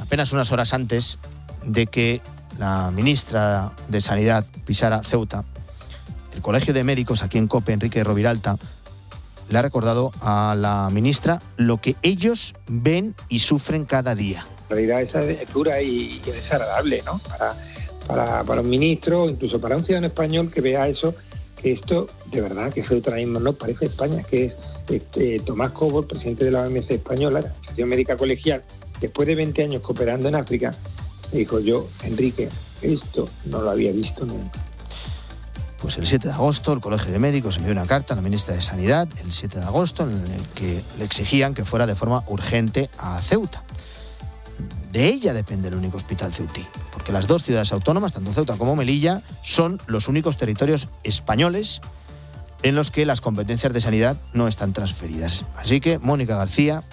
apenas unas horas antes de que la ministra de Sanidad pisara Ceuta, el Colegio de Médicos aquí en COPE, Enrique Roviralta, le ha recordado a la ministra lo que ellos ven y sufren cada día. La realidad esa es dura y desagradable, ¿no? Para un ministro, incluso para un ciudadano español que vea eso, que esto, de verdad, que Ceuta ahora mismo no parece España, que es Tomás Cobo, el presidente de la OMS española, la Asociación Médica Colegial, después de 20 años cooperando en África, dijo: yo, Enrique, esto no lo había visto nunca. Pues el 7 de agosto el Colegio de Médicos envió una carta a la ministra de Sanidad, el 7 de agosto, en el que le exigían que fuera de forma urgente a Ceuta. De ella depende el único hospital ceutí, porque las dos ciudades autónomas, tanto Ceuta como Melilla, son los únicos territorios españoles en los que las competencias de sanidad no están transferidas. Así que Mónica García,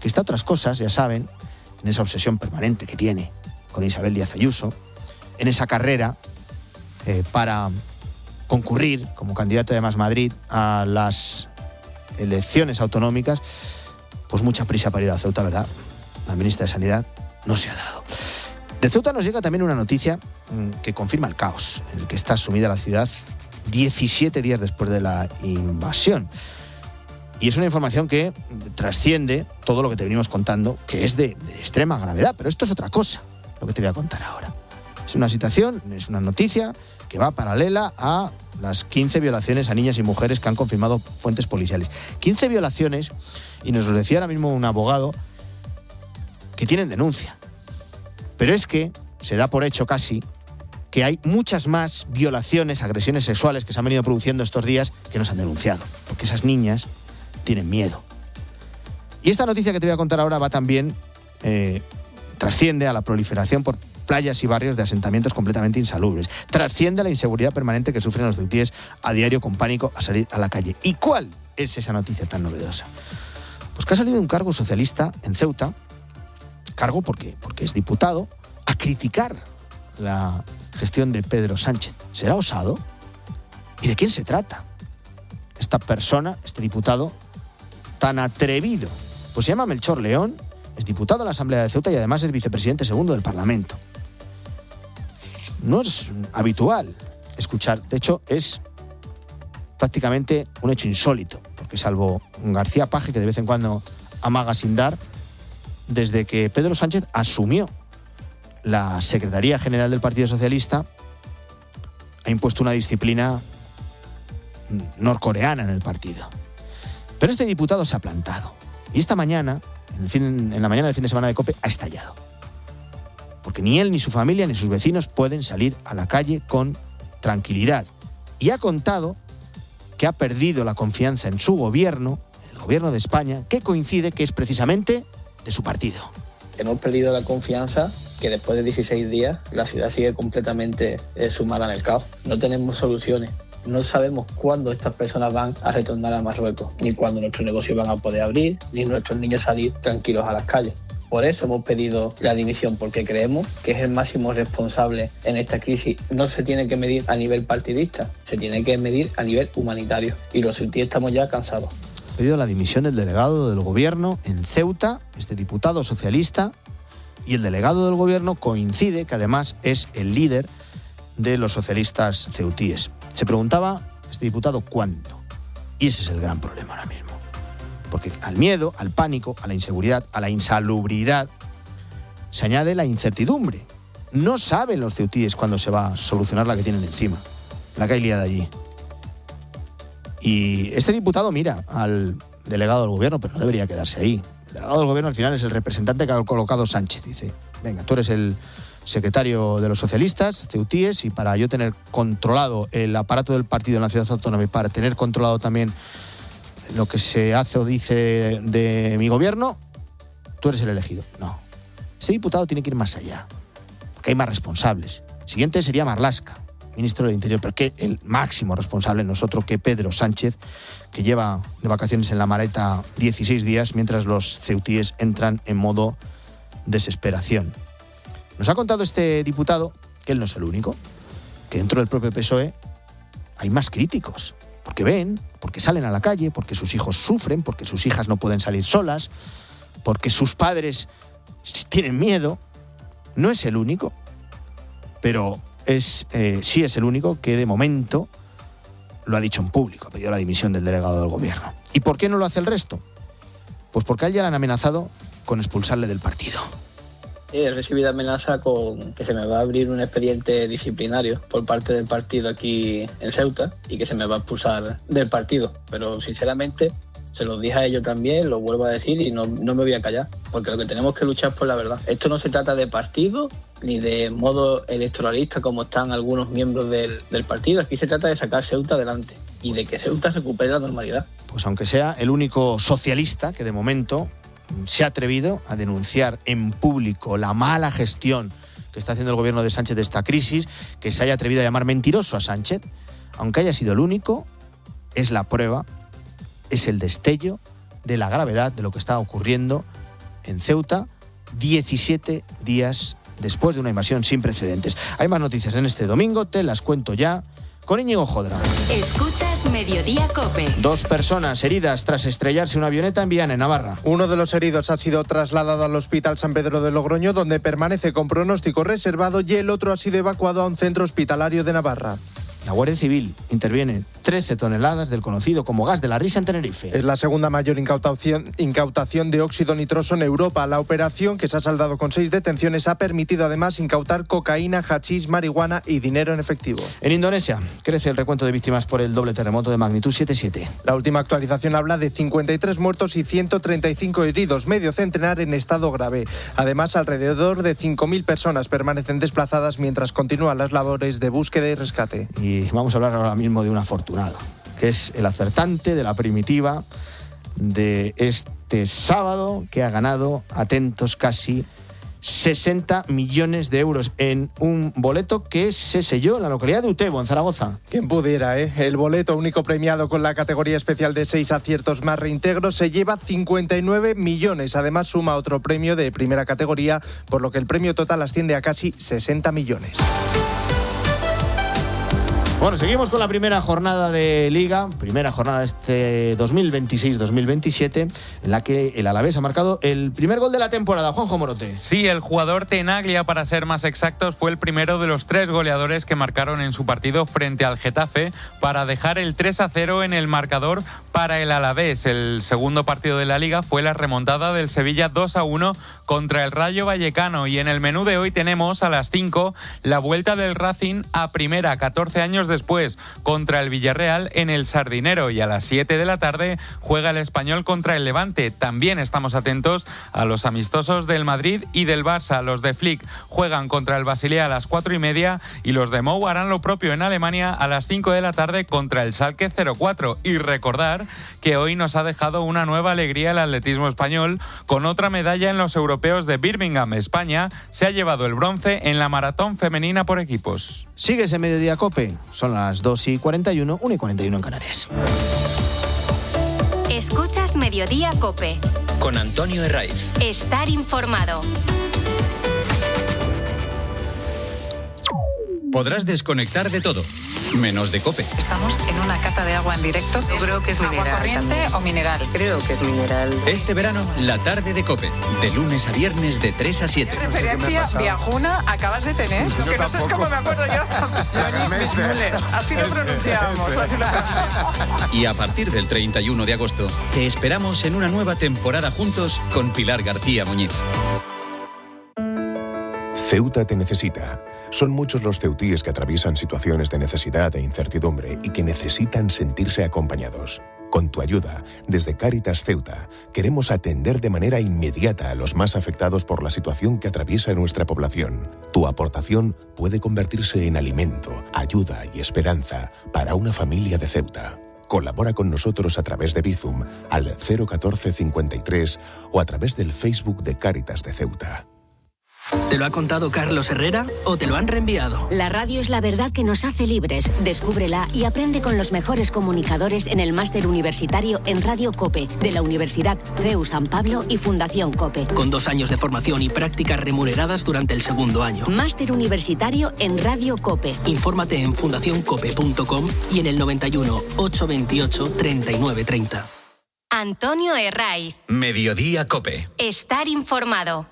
que está a otras cosas, ya saben, en esa obsesión permanente que tiene con Isabel Díaz Ayuso, en esa carrera para concurrir como candidata de Más Madrid a las elecciones autonómicas, pues mucha prisa para ir a Ceuta, ¿verdad? La ministra de Sanidad no se ha dado. De Ceuta nos llega también una noticia que confirma el caos en el que está sumida la ciudad 17 días después de la invasión. Y es una información que trasciende todo lo que te venimos contando, que es de extrema gravedad, pero esto es otra cosa, lo que te voy a contar ahora. Es una situación, es una noticia que va paralela a las 15 violaciones a niñas y mujeres que han confirmado fuentes policiales. 15 violaciones, y nos lo decía ahora mismo un abogado, que tienen denuncia. Pero es que se da por hecho casi que hay muchas más violaciones, agresiones sexuales que se han venido produciendo estos días que no se han denunciado, porque esas niñas tienen miedo. Y esta noticia que te voy a contar ahora va también, trasciende a la proliferación por playas y barrios de asentamientos completamente insalubres. Trasciende a la inseguridad permanente que sufren los ceutíes a diario con pánico a salir a la calle. ¿Y cuál es esa noticia tan novedosa? Pues que ha salido un cargo socialista en Ceuta, cargo porque es diputado, a criticar la gestión de Pedro Sánchez. ¿Será osado? ¿Y de quién se trata? Esta persona, este diputado, tan atrevido. Pues se llama Melchor León, es diputado de la Asamblea de Ceuta y además es vicepresidente segundo del Parlamento. No es habitual escuchar, de hecho es prácticamente un hecho insólito, porque salvo García Paje, que de vez en cuando amaga sin dar, desde que Pedro Sánchez asumió la Secretaría General del Partido Socialista, ha impuesto una disciplina norcoreana en el partido. Pero este diputado se ha plantado. Y esta mañana, en la mañana del fin de semana de COPE, ha estallado. Porque ni él, ni su familia, ni sus vecinos pueden salir a la calle con tranquilidad. Y ha contado que ha perdido la confianza en su gobierno, el gobierno de España, que coincide que es precisamente de su partido. Hemos perdido la confianza, que después de 16 días la ciudad sigue completamente sumada en el caos. No tenemos soluciones. No sabemos cuándo estas personas van a retornar a Marruecos, ni cuándo nuestros negocios van a poder abrir, ni nuestros niños salir tranquilos a las calles. Por eso hemos pedido la dimisión, porque creemos que es el máximo responsable en esta crisis. No se tiene que medir a nivel partidista, se tiene que medir a nivel humanitario. Y los ceutíes estamos ya cansados. Ha pedido la dimisión del delegado del gobierno en Ceuta, este diputado socialista, y el delegado del gobierno coincide que además es el líder de los socialistas ceutíes. Se preguntaba este diputado cuándo. Y ese es el gran problema ahora mismo. Porque al miedo, al pánico, a la inseguridad, a la insalubridad, se añade la incertidumbre. No saben los ceutíes cuándo se va a solucionar la que tienen encima, la que hay liada allí. Y este diputado mira al delegado del gobierno, pero no debería quedarse ahí. El delegado del gobierno al final es el representante que ha colocado Sánchez. Dice, venga, tú eres el secretario de los socialistas ceutíes y para yo tener controlado el aparato del partido en la ciudad autónoma y para tener controlado también lo que se hace o dice de mi gobierno, tú eres el elegido. No. Ese diputado tiene que ir más allá, porque hay más responsables. El siguiente sería Marlaska, ministro del Interior, pero que el máximo responsable no es otro que Pedro Sánchez, que lleva de vacaciones en la Mareta 16 días mientras los ceutíes entran en modo desesperación. Nos ha contado este diputado que él no es el único, que dentro del propio PSOE hay más críticos, porque ven, porque salen a la calle, porque sus hijos sufren, porque sus hijas no pueden salir solas, porque sus padres tienen miedo. No es el único, pero sí es el único que de momento lo ha dicho en público, ha pedido la dimisión del delegado del gobierno. ¿Y por qué no lo hace el resto? Pues porque a él ya le han amenazado con expulsarle del partido. He recibido amenaza con que se me va a abrir un expediente disciplinario por parte del partido aquí en Ceuta y que se me va a expulsar del partido. Pero sinceramente Se los dije a ellos también, lo vuelvo a decir y no me voy a callar, porque lo que tenemos que luchar es por la verdad. Esto no se trata de partido ni de modo electoralista como están algunos miembros del partido. Aquí se trata de sacar Ceuta adelante y de que Ceuta recupere la normalidad. Pues aunque sea el único socialista que de momento se ha atrevido a denunciar en público la mala gestión que está haciendo el gobierno de Sánchez de esta crisis, que se haya atrevido a llamar mentiroso a Sánchez, aunque haya sido el único, es la prueba, es el destello de la gravedad de lo que está ocurriendo en Ceuta 17 días después de una invasión sin precedentes. Hay más noticias en este domingo, te las cuento ya con Íñigo Jodra. Escuchas Mediodía COPE. 2 personas heridas tras estrellarse una avioneta en Viana, en Navarra. Uno de los heridos ha sido trasladado al Hospital San Pedro de Logroño, donde permanece con pronóstico reservado, y el otro ha sido evacuado a un centro hospitalario de Navarra. La Guardia Civil interviene 13 toneladas del conocido como gas de la risa en Tenerife. Es la segunda mayor incautación de óxido nitroso en Europa. La operación, que se ha saldado con 6 detenciones, ha permitido además incautar cocaína, hachís, marihuana y dinero en efectivo. En Indonesia crece el recuento de víctimas por el doble terremoto de magnitud 7,7. La última actualización habla de 53 muertos y 135 heridos, medio centenar en estado grave. Además, alrededor de 5.000 personas permanecen desplazadas mientras continúan las labores de búsqueda y rescate. Y vamos a hablar ahora mismo de un afortunado, que es el acertante de la primitiva de este sábado, que ha ganado, atentos, casi 60 millones de euros en un boleto que se selló en la localidad de Utebo, en Zaragoza. Quien pudiera, ¿eh? El boleto único premiado con la categoría especial de 6 aciertos más reintegros se lleva 59 millones. Además, suma otro premio de primera categoría, por lo que el premio total asciende a casi 60 millones. Bueno, seguimos con la primera jornada de Liga, primera jornada de este 2026-2027, en la que el Alavés ha marcado el primer gol de la temporada. Juanjo Morote. Sí, el jugador Tenaglia, para ser más exactos, fue el primero de los 3 goleadores que marcaron en su partido frente al Getafe para dejar el 3-0 en el marcador para el Alavés. El segundo partido de la Liga fue la remontada del Sevilla 2-1 contra el Rayo Vallecano, y en el menú de hoy tenemos a las 5 la vuelta del Racing a primera, 14 años después, contra el Villarreal en el Sardinero, y a las 7 de la tarde juega el Español contra el Levante. También estamos atentos a los amistosos del Madrid y del Barça. Los de Flick juegan contra el Basilea a las 4:30 y los de Mou harán lo propio en Alemania a las 5 de la tarde contra el Schalke 04. Y recordar que hoy nos ha dejado una nueva alegría el atletismo español con otra medalla en los europeos de Birmingham. España se ha llevado el bronce en la maratón femenina por equipos. Sigues en Mediodía COPE. Son las 2:41, 1:41 en Canarias. Escuchas Mediodía COPE. Con Antonio Herraiz. Estar informado. Podrás desconectar de todo, menos de COPE. Estamos en una cata de agua en directo. Yo creo que es mineral. ¿Agua corriente o mineral? Creo que es mineral. Este verano, la tarde de COPE, de lunes a viernes de 3 a 7. ¿Qué referencia viajuna acabas de tener? Yo que no sé cómo me acuerdo yo. Johnny Bismuller. Así lo pronunciamos. Así lo pronunciamos. Y a partir del 31 de agosto, te esperamos en una nueva temporada juntos con Pilar García Muñiz. Ceuta te necesita. Son muchos los ceutíes que atraviesan situaciones de necesidad e incertidumbre y que necesitan sentirse acompañados. Con tu ayuda, desde Cáritas Ceuta, queremos atender de manera inmediata a los más afectados por la situación que atraviesa nuestra población. Tu aportación puede convertirse en alimento, ayuda y esperanza para una familia de Ceuta. Colabora con nosotros a través de Bizum al 014 53 o a través del Facebook de Cáritas de Ceuta. ¿Te lo ha contado Carlos Herrera o te lo han reenviado? La radio es la verdad que nos hace libres. Descúbrela y aprende con los mejores comunicadores en el máster universitario en Radio COPE de la Universidad CEU San Pablo y Fundación COPE. Con 2 años de formación y prácticas remuneradas durante el segundo año. Máster universitario en Radio COPE. Infórmate en fundacioncope.com y en el 91 828 3930. Antonio Herraiz. Mediodía COPE. Estar informado.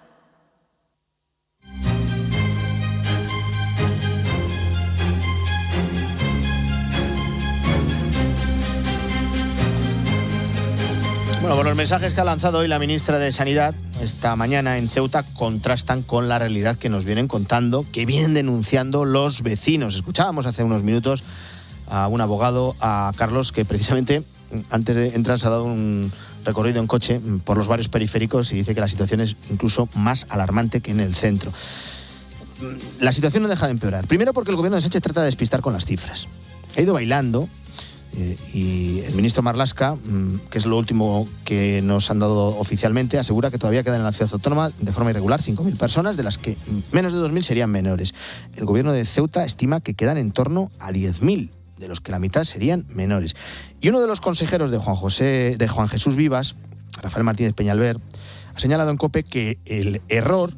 Bueno, los mensajes que ha lanzado hoy la ministra de Sanidad esta mañana en Ceuta contrastan con la realidad que nos vienen contando, que vienen denunciando los vecinos. Escuchábamos hace unos minutos a un abogado, a Carlos, que precisamente antes de entrar se ha dado un recorrido en coche por los barrios periféricos y dice que la situación es incluso más alarmante que en el centro. La situación no deja de empeorar. Primero porque el gobierno de Sánchez trata de despistar con las cifras. Ha ido bailando y el ministro Marlaska, que es lo último que nos han dado oficialmente, asegura que todavía quedan en la ciudad autónoma de forma irregular 5.000 personas, de las que menos de 2.000 serían menores. El gobierno de Ceuta estima que quedan en torno a 10.000, de los que la mitad serían menores. Y uno de los consejeros de Juan Jesús Vivas, Rafael Martínez Peñalver, ha señalado en COPE que el error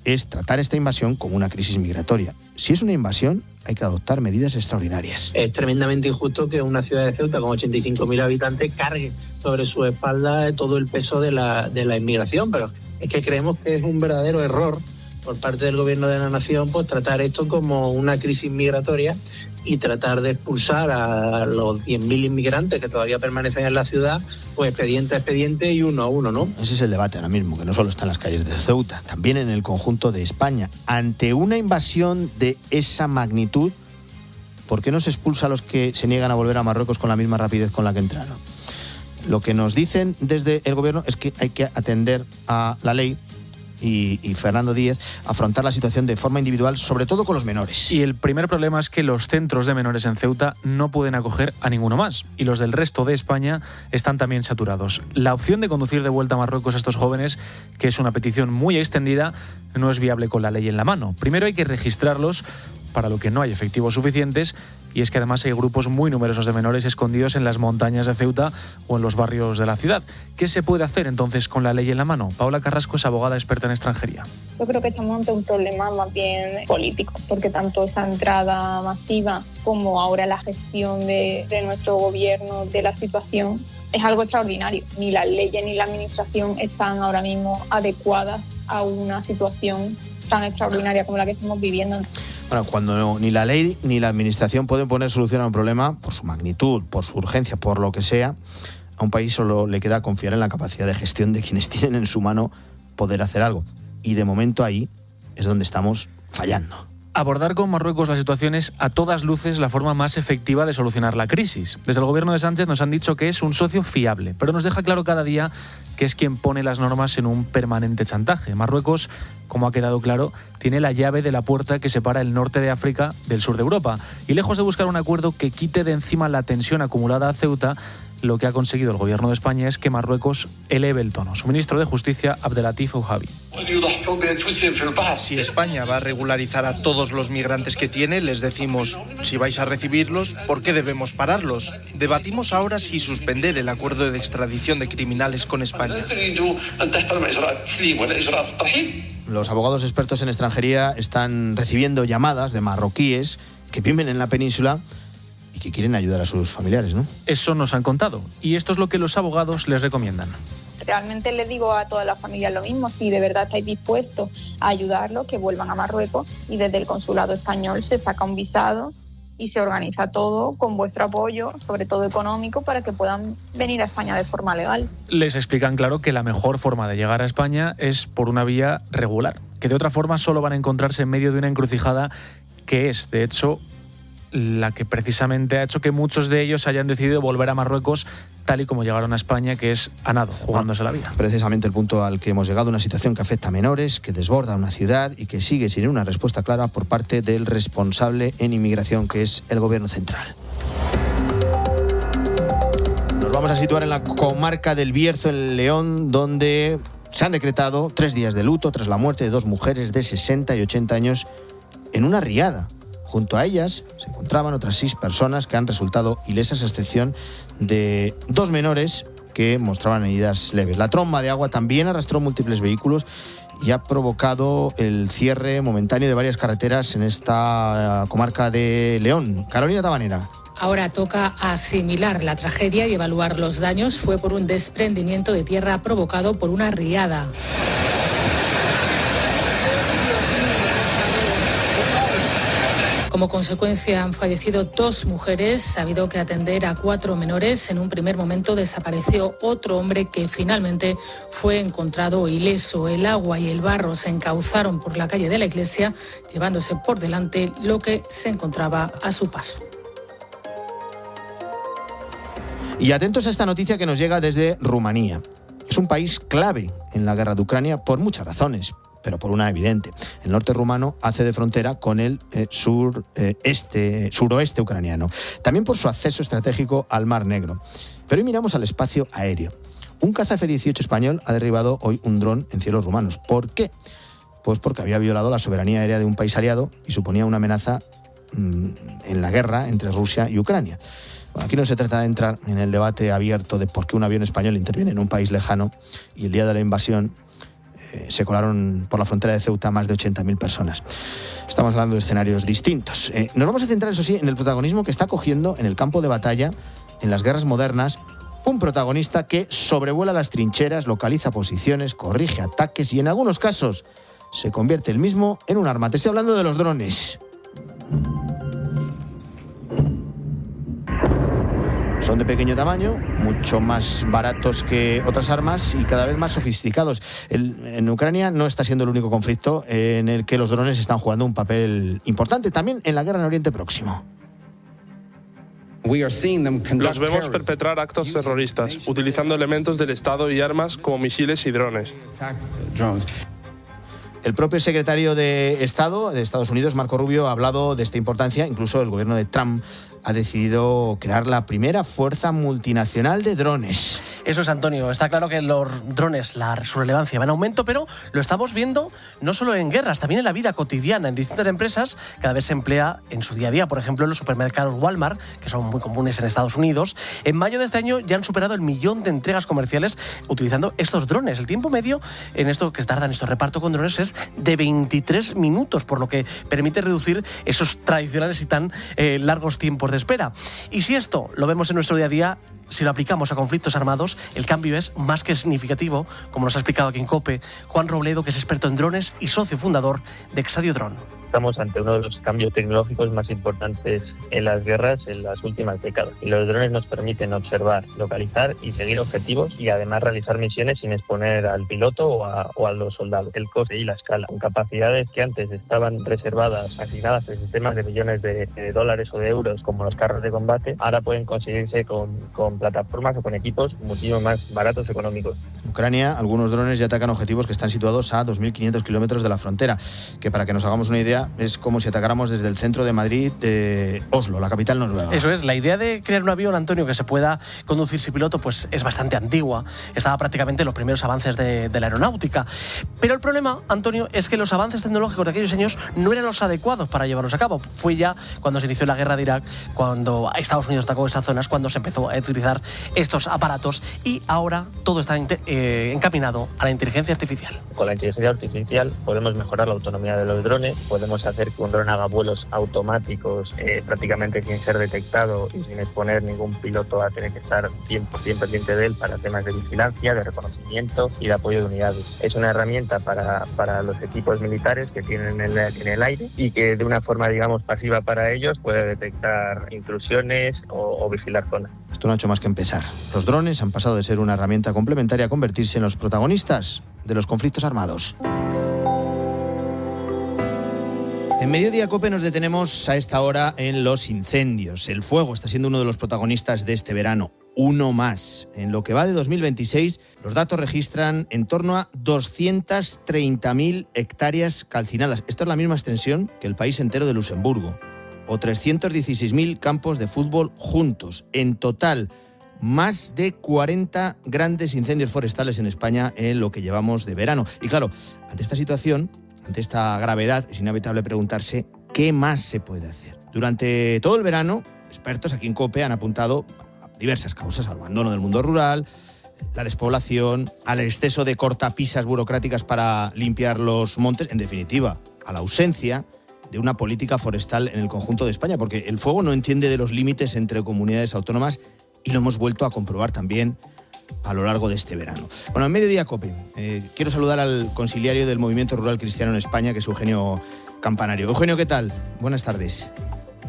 es tratar esta invasión como una crisis migratoria. Si es una invasión, hay que adoptar medidas extraordinarias. Es tremendamente injusto que una ciudad de Ceuta con 85.000 habitantes cargue sobre su espalda todo el peso de la inmigración, pero es que creemos que es un verdadero error por parte del gobierno de la nación pues tratar esto como una crisis migratoria y tratar de expulsar a los 10.000 inmigrantes que todavía permanecen en la ciudad, pues expediente a expediente y uno a uno, ¿no? Ese es el debate ahora mismo, que no solo está en las calles de Ceuta, también en el conjunto de España. Ante una invasión de esa magnitud, ¿por qué no se expulsa a los que se niegan a volver a Marruecos con la misma rapidez con la que entraron? Lo que nos dicen desde el gobierno es que hay que atender a la ley y Fernando Díez afrontar la situación de forma individual, sobre todo con los menores. Y el primer problema es que los centros de menores en Ceuta no pueden acoger a ninguno más y los del resto de España están también saturados. La opción de conducir de vuelta a Marruecos a estos jóvenes, que es una petición muy extendida, no es viable con la ley en la mano. Primero hay que registrarlos, para lo que no hay efectivos suficientes, y es que además hay grupos muy numerosos de menores escondidos en las montañas de Ceuta o en los barrios de la ciudad. ¿Qué se puede hacer entonces con la ley en la mano? Paola Carrasco es abogada experta en extranjería. Yo creo que estamos ante un problema más bien político, porque tanto esa entrada masiva como ahora la gestión de nuestro gobierno de la situación es algo extraordinario. Ni las leyes ni la administración están ahora mismo adecuadas a una situación tan extraordinaria como la que estamos viviendo. Bueno, cuando ni la ley ni la administración pueden poner solución a un problema, por su magnitud, por su urgencia, por lo que sea, a un país solo le queda confiar en la capacidad de gestión de quienes tienen en su mano poder hacer algo. Y de momento ahí es donde estamos fallando. Abordar con Marruecos la situación es a todas luces la forma más efectiva de solucionar la crisis. Desde el gobierno de Sánchez nos han dicho que es un socio fiable, pero nos deja claro cada día que es quien pone las normas en un permanente chantaje. Marruecos, como ha quedado claro, tiene la llave de la puerta que separa el norte de África del sur de Europa. Y lejos de buscar un acuerdo que quite de encima la tensión acumulada a Ceuta, lo que ha conseguido el gobierno de España es que Marruecos eleve el tono. Su ministro de Justicia, Abdelatif Ouhabi. Si España va a regularizar a todos los migrantes que tiene, les decimos, si vais a recibirlos, ¿por qué debemos pararlos? Debatimos ahora si suspender el acuerdo de extradición de criminales con España. Los abogados expertos en extranjería están recibiendo llamadas de marroquíes que viven en la península y que quieren ayudar a sus familiares, ¿no? Eso nos han contado, y esto es lo que los abogados les recomiendan. Realmente les digo a todas las familias lo mismo, si de verdad estáis dispuestos a ayudarlos, que vuelvan a Marruecos, y desde el consulado español se saca un visado y se organiza todo con vuestro apoyo, sobre todo económico, para que puedan venir a España de forma legal. Les explican claro que la mejor forma de llegar a España es por una vía regular, que de otra forma solo van a encontrarse en medio de una encrucijada que es, de hecho, la que precisamente ha hecho que muchos de ellos hayan decidido volver a Marruecos tal y como llegaron a España, que es a nado, jugándose la vida. Precisamente el punto al que hemos llegado, una situación que afecta a menores, que desborda una ciudad y que sigue sin una respuesta clara por parte del responsable en inmigración, que es el gobierno central. Nos vamos a situar en la comarca del Bierzo, en León, donde se han decretado 3 días de luto tras la muerte de 2 mujeres de 60 y 80 años en una riada. Junto a ellas se encontraban otras 6 personas que han resultado ilesas, a excepción de 2 menores que mostraban heridas leves. La tromba de agua también arrastró múltiples vehículos y ha provocado el cierre momentáneo de varias carreteras en esta comarca de León. Carolina Tabanera. Ahora toca asimilar la tragedia y evaluar los daños. Fue por un desprendimiento de tierra provocado por una riada. Como consecuencia han fallecido 2 mujeres, ha habido que atender a 4 menores. En un primer momento desapareció otro hombre que finalmente fue encontrado ileso. El agua y el barro se encauzaron por la calle de la iglesia, llevándose por delante lo que se encontraba a su paso. Y atentos a esta noticia que nos llega desde Rumanía. Es un país clave en la guerra de Ucrania por muchas razones, pero por una evidente. El norte rumano hace de frontera con el suroeste ucraniano, también por su acceso estratégico al Mar Negro. Pero hoy miramos al espacio aéreo. Un caza F-18 español ha derribado hoy un dron en cielos rumanos. ¿Por qué? Pues porque había violado la soberanía aérea de un país aliado y suponía una amenaza en la guerra entre Rusia y Ucrania. Bueno, aquí no se trata de entrar en el debate abierto de por qué un avión español interviene en un país lejano y el día de la invasión se colaron por la frontera de Ceuta más de 80.000 personas. Estamos hablando de escenarios distintos. Nos vamos a centrar, eso sí, en el protagonismo que está cogiendo en el campo de batalla, en las guerras modernas, un protagonista que sobrevuela las trincheras, localiza posiciones, corrige ataques y en algunos casos se convierte él mismo en un arma. Te estoy hablando de los drones. Son de pequeño tamaño, mucho más baratos que otras armas y cada vez más sofisticados. En Ucrania no está siendo el único conflicto en el que los drones están jugando un papel importante, también en la guerra en Oriente Próximo. Los vemos perpetrar actos terroristas, utilizando elementos del Estado y armas como misiles y drones. El propio secretario de Estado de Estados Unidos, Marco Rubio, ha hablado de esta importancia. Incluso el gobierno de Trump ha decidido crear la primera fuerza multinacional de drones. Eso es, Antonio. Está claro que los drones, su relevancia va en aumento, pero lo estamos viendo no solo en guerras, también en la vida cotidiana. En distintas empresas cada vez se emplea en su día a día. Por ejemplo, en los supermercados Walmart, que son muy comunes en Estados Unidos. En mayo de este año ya han superado el 1 millón de entregas comerciales utilizando estos drones. El tiempo medio en esto que tardan estos reparto con drones es de 23 minutos, por lo que permite reducir esos tradicionales y tan largos tiempos de espera. Y si esto lo vemos en nuestro día a día, si lo aplicamos a conflictos armados, el cambio es más que significativo, como nos ha explicado aquí en COPE Juan Robledo, que es experto en drones y socio fundador de Exadio Drone. Estamos ante uno de los cambios tecnológicos más importantes en las guerras en las últimas décadas. Y los drones nos permiten observar, localizar y seguir objetivos y además realizar misiones sin exponer al piloto o a los soldados. El coste y la escala, con capacidades que antes estaban reservadas, asignadas en sistemas de millones de dólares o de euros como los carros de combate, ahora pueden conseguirse con plataformas o con equipos muchísimo más baratos y económicos. En Ucrania, algunos drones ya atacan objetivos que están situados a 2.500 kilómetros de la frontera, que para que nos hagamos una idea es como si atacáramos desde el centro de Madrid, de Oslo, la capital noruega. Eso es, la idea de crear un avión, Antonio, que se pueda conducir sin piloto, pues es bastante antigua. Estaba prácticamente en los primeros avances de la aeronáutica. Pero el problema, Antonio, es que los avances tecnológicos de aquellos años no eran los adecuados para llevarlos a cabo. Fue ya cuando se inició la guerra de Irak, cuando Estados Unidos atacó esas zonas, cuando se empezó a utilizar estos aparatos y ahora todo está encaminado a la inteligencia artificial. Con la inteligencia artificial podemos mejorar la autonomía de los drones, podemos hacer que un dron haga vuelos automáticos prácticamente sin ser detectado y sin exponer ningún piloto a tener que estar 100% pendiente de él para temas de vigilancia, de reconocimiento y de apoyo de unidades. Es una herramienta para los equipos militares que tienen en el aire y que de una forma, digamos, pasiva para ellos puede detectar intrusiones o vigilar zonas. Esto no ha hecho más que empezar. Los drones han pasado de ser una herramienta complementaria a convertirse en los protagonistas de los conflictos armados. En Mediodía COPE nos detenemos a esta hora en los incendios. El fuego está siendo uno de los protagonistas de este verano. Uno más. En lo que va de 2026, los datos registran en torno a 230.000 hectáreas calcinadas. Esto es la misma extensión que el país entero de Luxemburgo. O 316.000 campos de fútbol juntos. En total, más de 40 grandes incendios forestales en España en lo que llevamos de verano. Y claro, ante esta situación, ante esta gravedad, es inevitable preguntarse qué más se puede hacer. Durante todo el verano, expertos aquí en COPE han apuntado a diversas causas: al abandono del mundo rural, la despoblación, al exceso de cortapisas burocráticas para limpiar los montes, en definitiva, a la ausencia de una política forestal en el conjunto de España, porque el fuego no entiende de los límites entre comunidades autónomas y lo hemos vuelto a comprobar también a lo largo de este verano. Bueno, en Mediodía COPE quiero saludar al conciliario del Movimiento Rural Cristiano en España, que es Eugenio Campanario. Eugenio, ¿qué tal? Buenas tardes.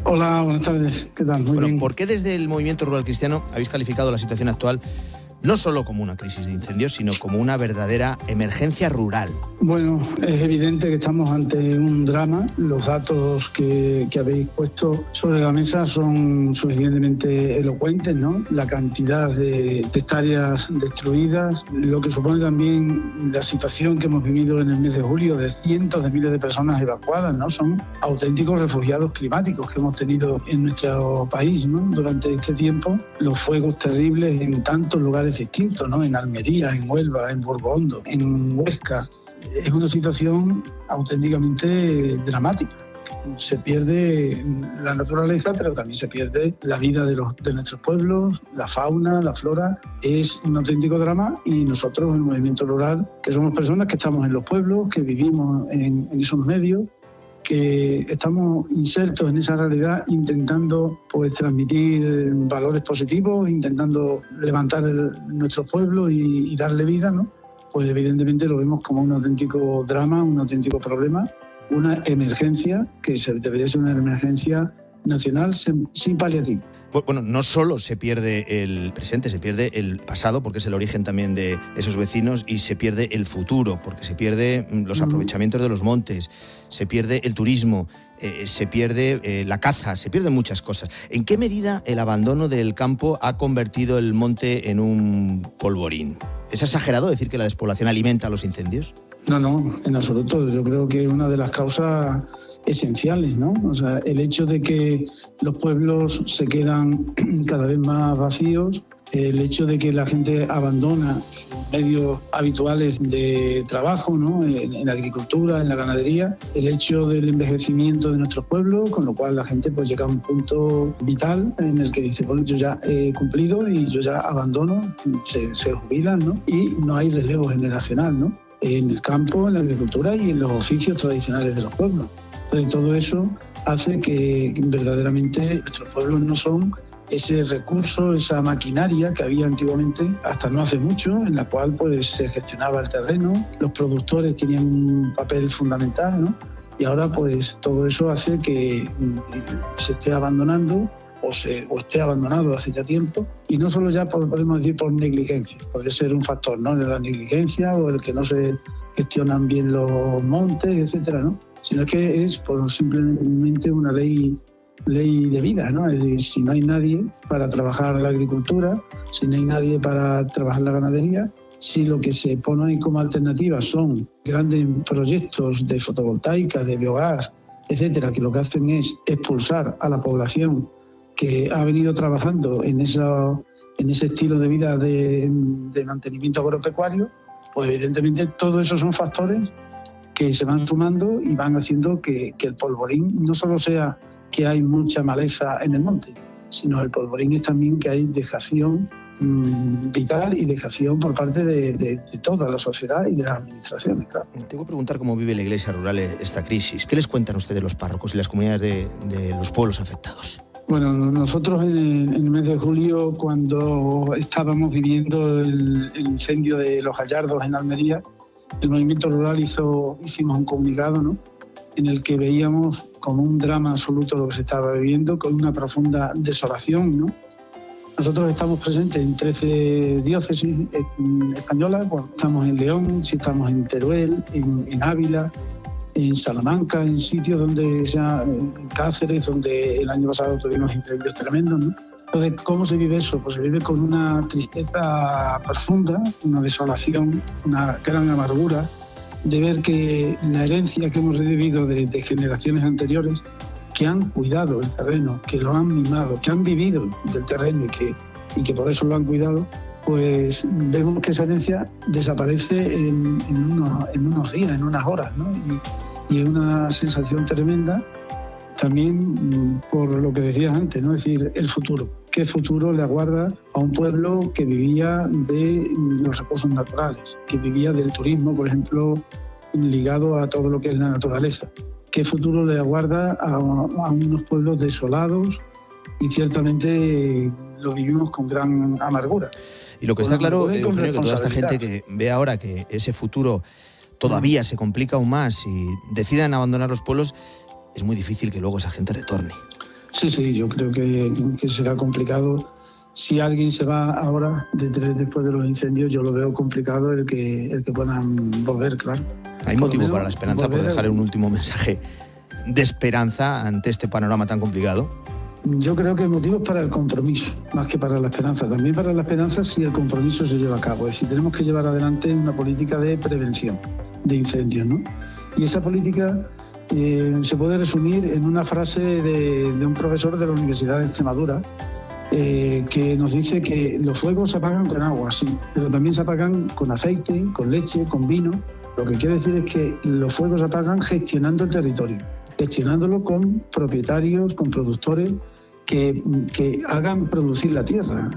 Hola, buenas tardes. ¿Qué tal? Muy bien. ¿Por qué desde el Movimiento Rural Cristiano habéis calificado la situación actual no solo como una crisis de incendios, sino como una verdadera emergencia rural. Bueno, es evidente que estamos ante un drama. Los datos que habéis puesto sobre la mesa son suficientemente elocuentes, ¿no? La cantidad de hectáreas destruidas, lo que supone también la situación que hemos vivido en el mes de julio de cientos de miles de personas evacuadas, ¿no? Son auténticos refugiados climáticos que hemos tenido en nuestro país, ¿no? Durante este tiempo, los fuegos terribles en tantos lugares distintos, ¿no? En Almería, en Huelva, en Burgondo, en Huesca. Es una situación auténticamente dramática. Se pierde la naturaleza, pero también se pierde la vida de nuestros pueblos, la fauna, la flora. Es un auténtico drama y nosotros, en el movimiento rural, que somos personas que estamos en los pueblos, que vivimos en esos medios, que estamos insertos en esa realidad, intentando pues transmitir valores positivos, intentando levantar nuestro pueblo y darle vida, ¿no? Pues evidentemente lo vemos como un auténtico drama, un auténtico problema, una emergencia que debería ser una emergencia nacional sin paliativo. Bueno, no solo se pierde el presente, se pierde el pasado, porque es el origen también de esos vecinos, y se pierde el futuro, porque se pierde los aprovechamientos de los montes, se pierde el turismo, se pierde la caza, se pierden muchas cosas. ¿En qué medida el abandono del campo ha convertido el monte en un polvorín? ¿Es exagerado decir que la despoblación alimenta los incendios? No, en absoluto. Yo creo que es una de las causas esenciales, ¿no? O sea, el hecho de que los pueblos se quedan cada vez más vacíos, el hecho de que la gente abandona sus medios habituales de trabajo, ¿no? En la agricultura, en la ganadería, el hecho del envejecimiento de nuestros pueblos, con lo cual la gente pues llega a un punto vital en el que dice, bueno, yo ya he cumplido y yo ya abandono, se jubilan, ¿no? Y no hay relevo generacional, ¿no? En el campo, en la agricultura y en los oficios tradicionales de los pueblos. Entonces, todo eso hace que verdaderamente nuestros pueblos no son ese recurso, esa maquinaria que había antiguamente, hasta no hace mucho, en la cual pues se gestionaba el terreno, los productores tenían un papel fundamental, ¿no? Y ahora pues todo eso hace que se esté abandonando o esté abandonado hace ya tiempo, y no solo ya podemos decir por negligencia, puede ser un factor, ¿no? De la negligencia o el que no se gestionan bien los montes, etcétera, ¿no? Sino que es por simplemente una ley de vida, ¿no? Es decir, si no hay nadie para trabajar la agricultura, si no hay nadie para trabajar la ganadería, si lo que se pone como alternativa son grandes proyectos de fotovoltaica, de biogás, etcétera, que lo que hacen es expulsar a la población que ha venido trabajando en ese estilo de vida de mantenimiento agropecuario, pues evidentemente todo eso son factores que se van sumando y van haciendo que el polvorín no solo sea que hay mucha maleza en el monte, sino el polvorín es también que hay dejación vital y dejación por parte de toda la sociedad y de las administraciones, claro. Tengo que preguntar cómo vive la Iglesia rural esta crisis. ¿Qué les cuentan ustedes los párrocos y las comunidades de los pueblos afectados? Bueno, nosotros en el mes de julio, cuando estábamos viviendo el incendio de Los Gallardos en Almería, el movimiento rural hicimos un comunicado, ¿no? En el que veíamos como un drama absoluto lo que se estaba viviendo, con una profunda desolación, ¿no? Nosotros estamos presentes en 13 diócesis españolas, pues estamos en León, sí estamos en Teruel, en Ávila, en Salamanca, en sitios donde en Cáceres, donde el año pasado tuvimos incendios tremendos, ¿no? Entonces, ¿cómo se vive eso? Pues se vive con una tristeza profunda, una desolación, una gran amargura de ver que la herencia que hemos recibido de generaciones anteriores, que han cuidado el terreno, que lo han mimado, que han vivido del terreno y que por eso lo han cuidado, pues vemos que esa herencia desaparece en unos días, en unas horas, ¿no? Y es una sensación tremenda también por lo que decías antes, ¿no? Es decir, el futuro. ¿Qué futuro le aguarda a un pueblo que vivía de los recursos naturales, que vivía del turismo, por ejemplo, ligado a todo lo que es la naturaleza? ¿Qué futuro le aguarda a unos pueblos desolados? Y ciertamente lo vivimos con gran amargura. Y lo que está claro, Eugenio, que toda esta gente que ve ahora que ese futuro todavía se complica aún más y decidan abandonar los pueblos, es muy difícil que luego esa gente retorne. Sí, yo creo que será complicado Si alguien se va ahora, después de los incendios, yo lo veo complicado el que puedan volver, claro. ¿Hay motivo para la esperanza, por dejar un último mensaje de esperanza ante este panorama tan complicado? Yo creo que el motivo es para el compromiso, más que para la esperanza. También para la esperanza si el compromiso se lleva a cabo. Es decir, tenemos que llevar adelante una política de prevención de incendios, ¿no? Y esa política se puede resumir en una frase de un profesor de la Universidad de Extremadura, que nos dice que los fuegos se apagan con agua, sí, pero también se apagan con aceite, con leche, con vino. Lo que quiere decir es que los fuegos se apagan gestionando el territorio, gestionándolo con propietarios, con productores que hagan producir la tierra.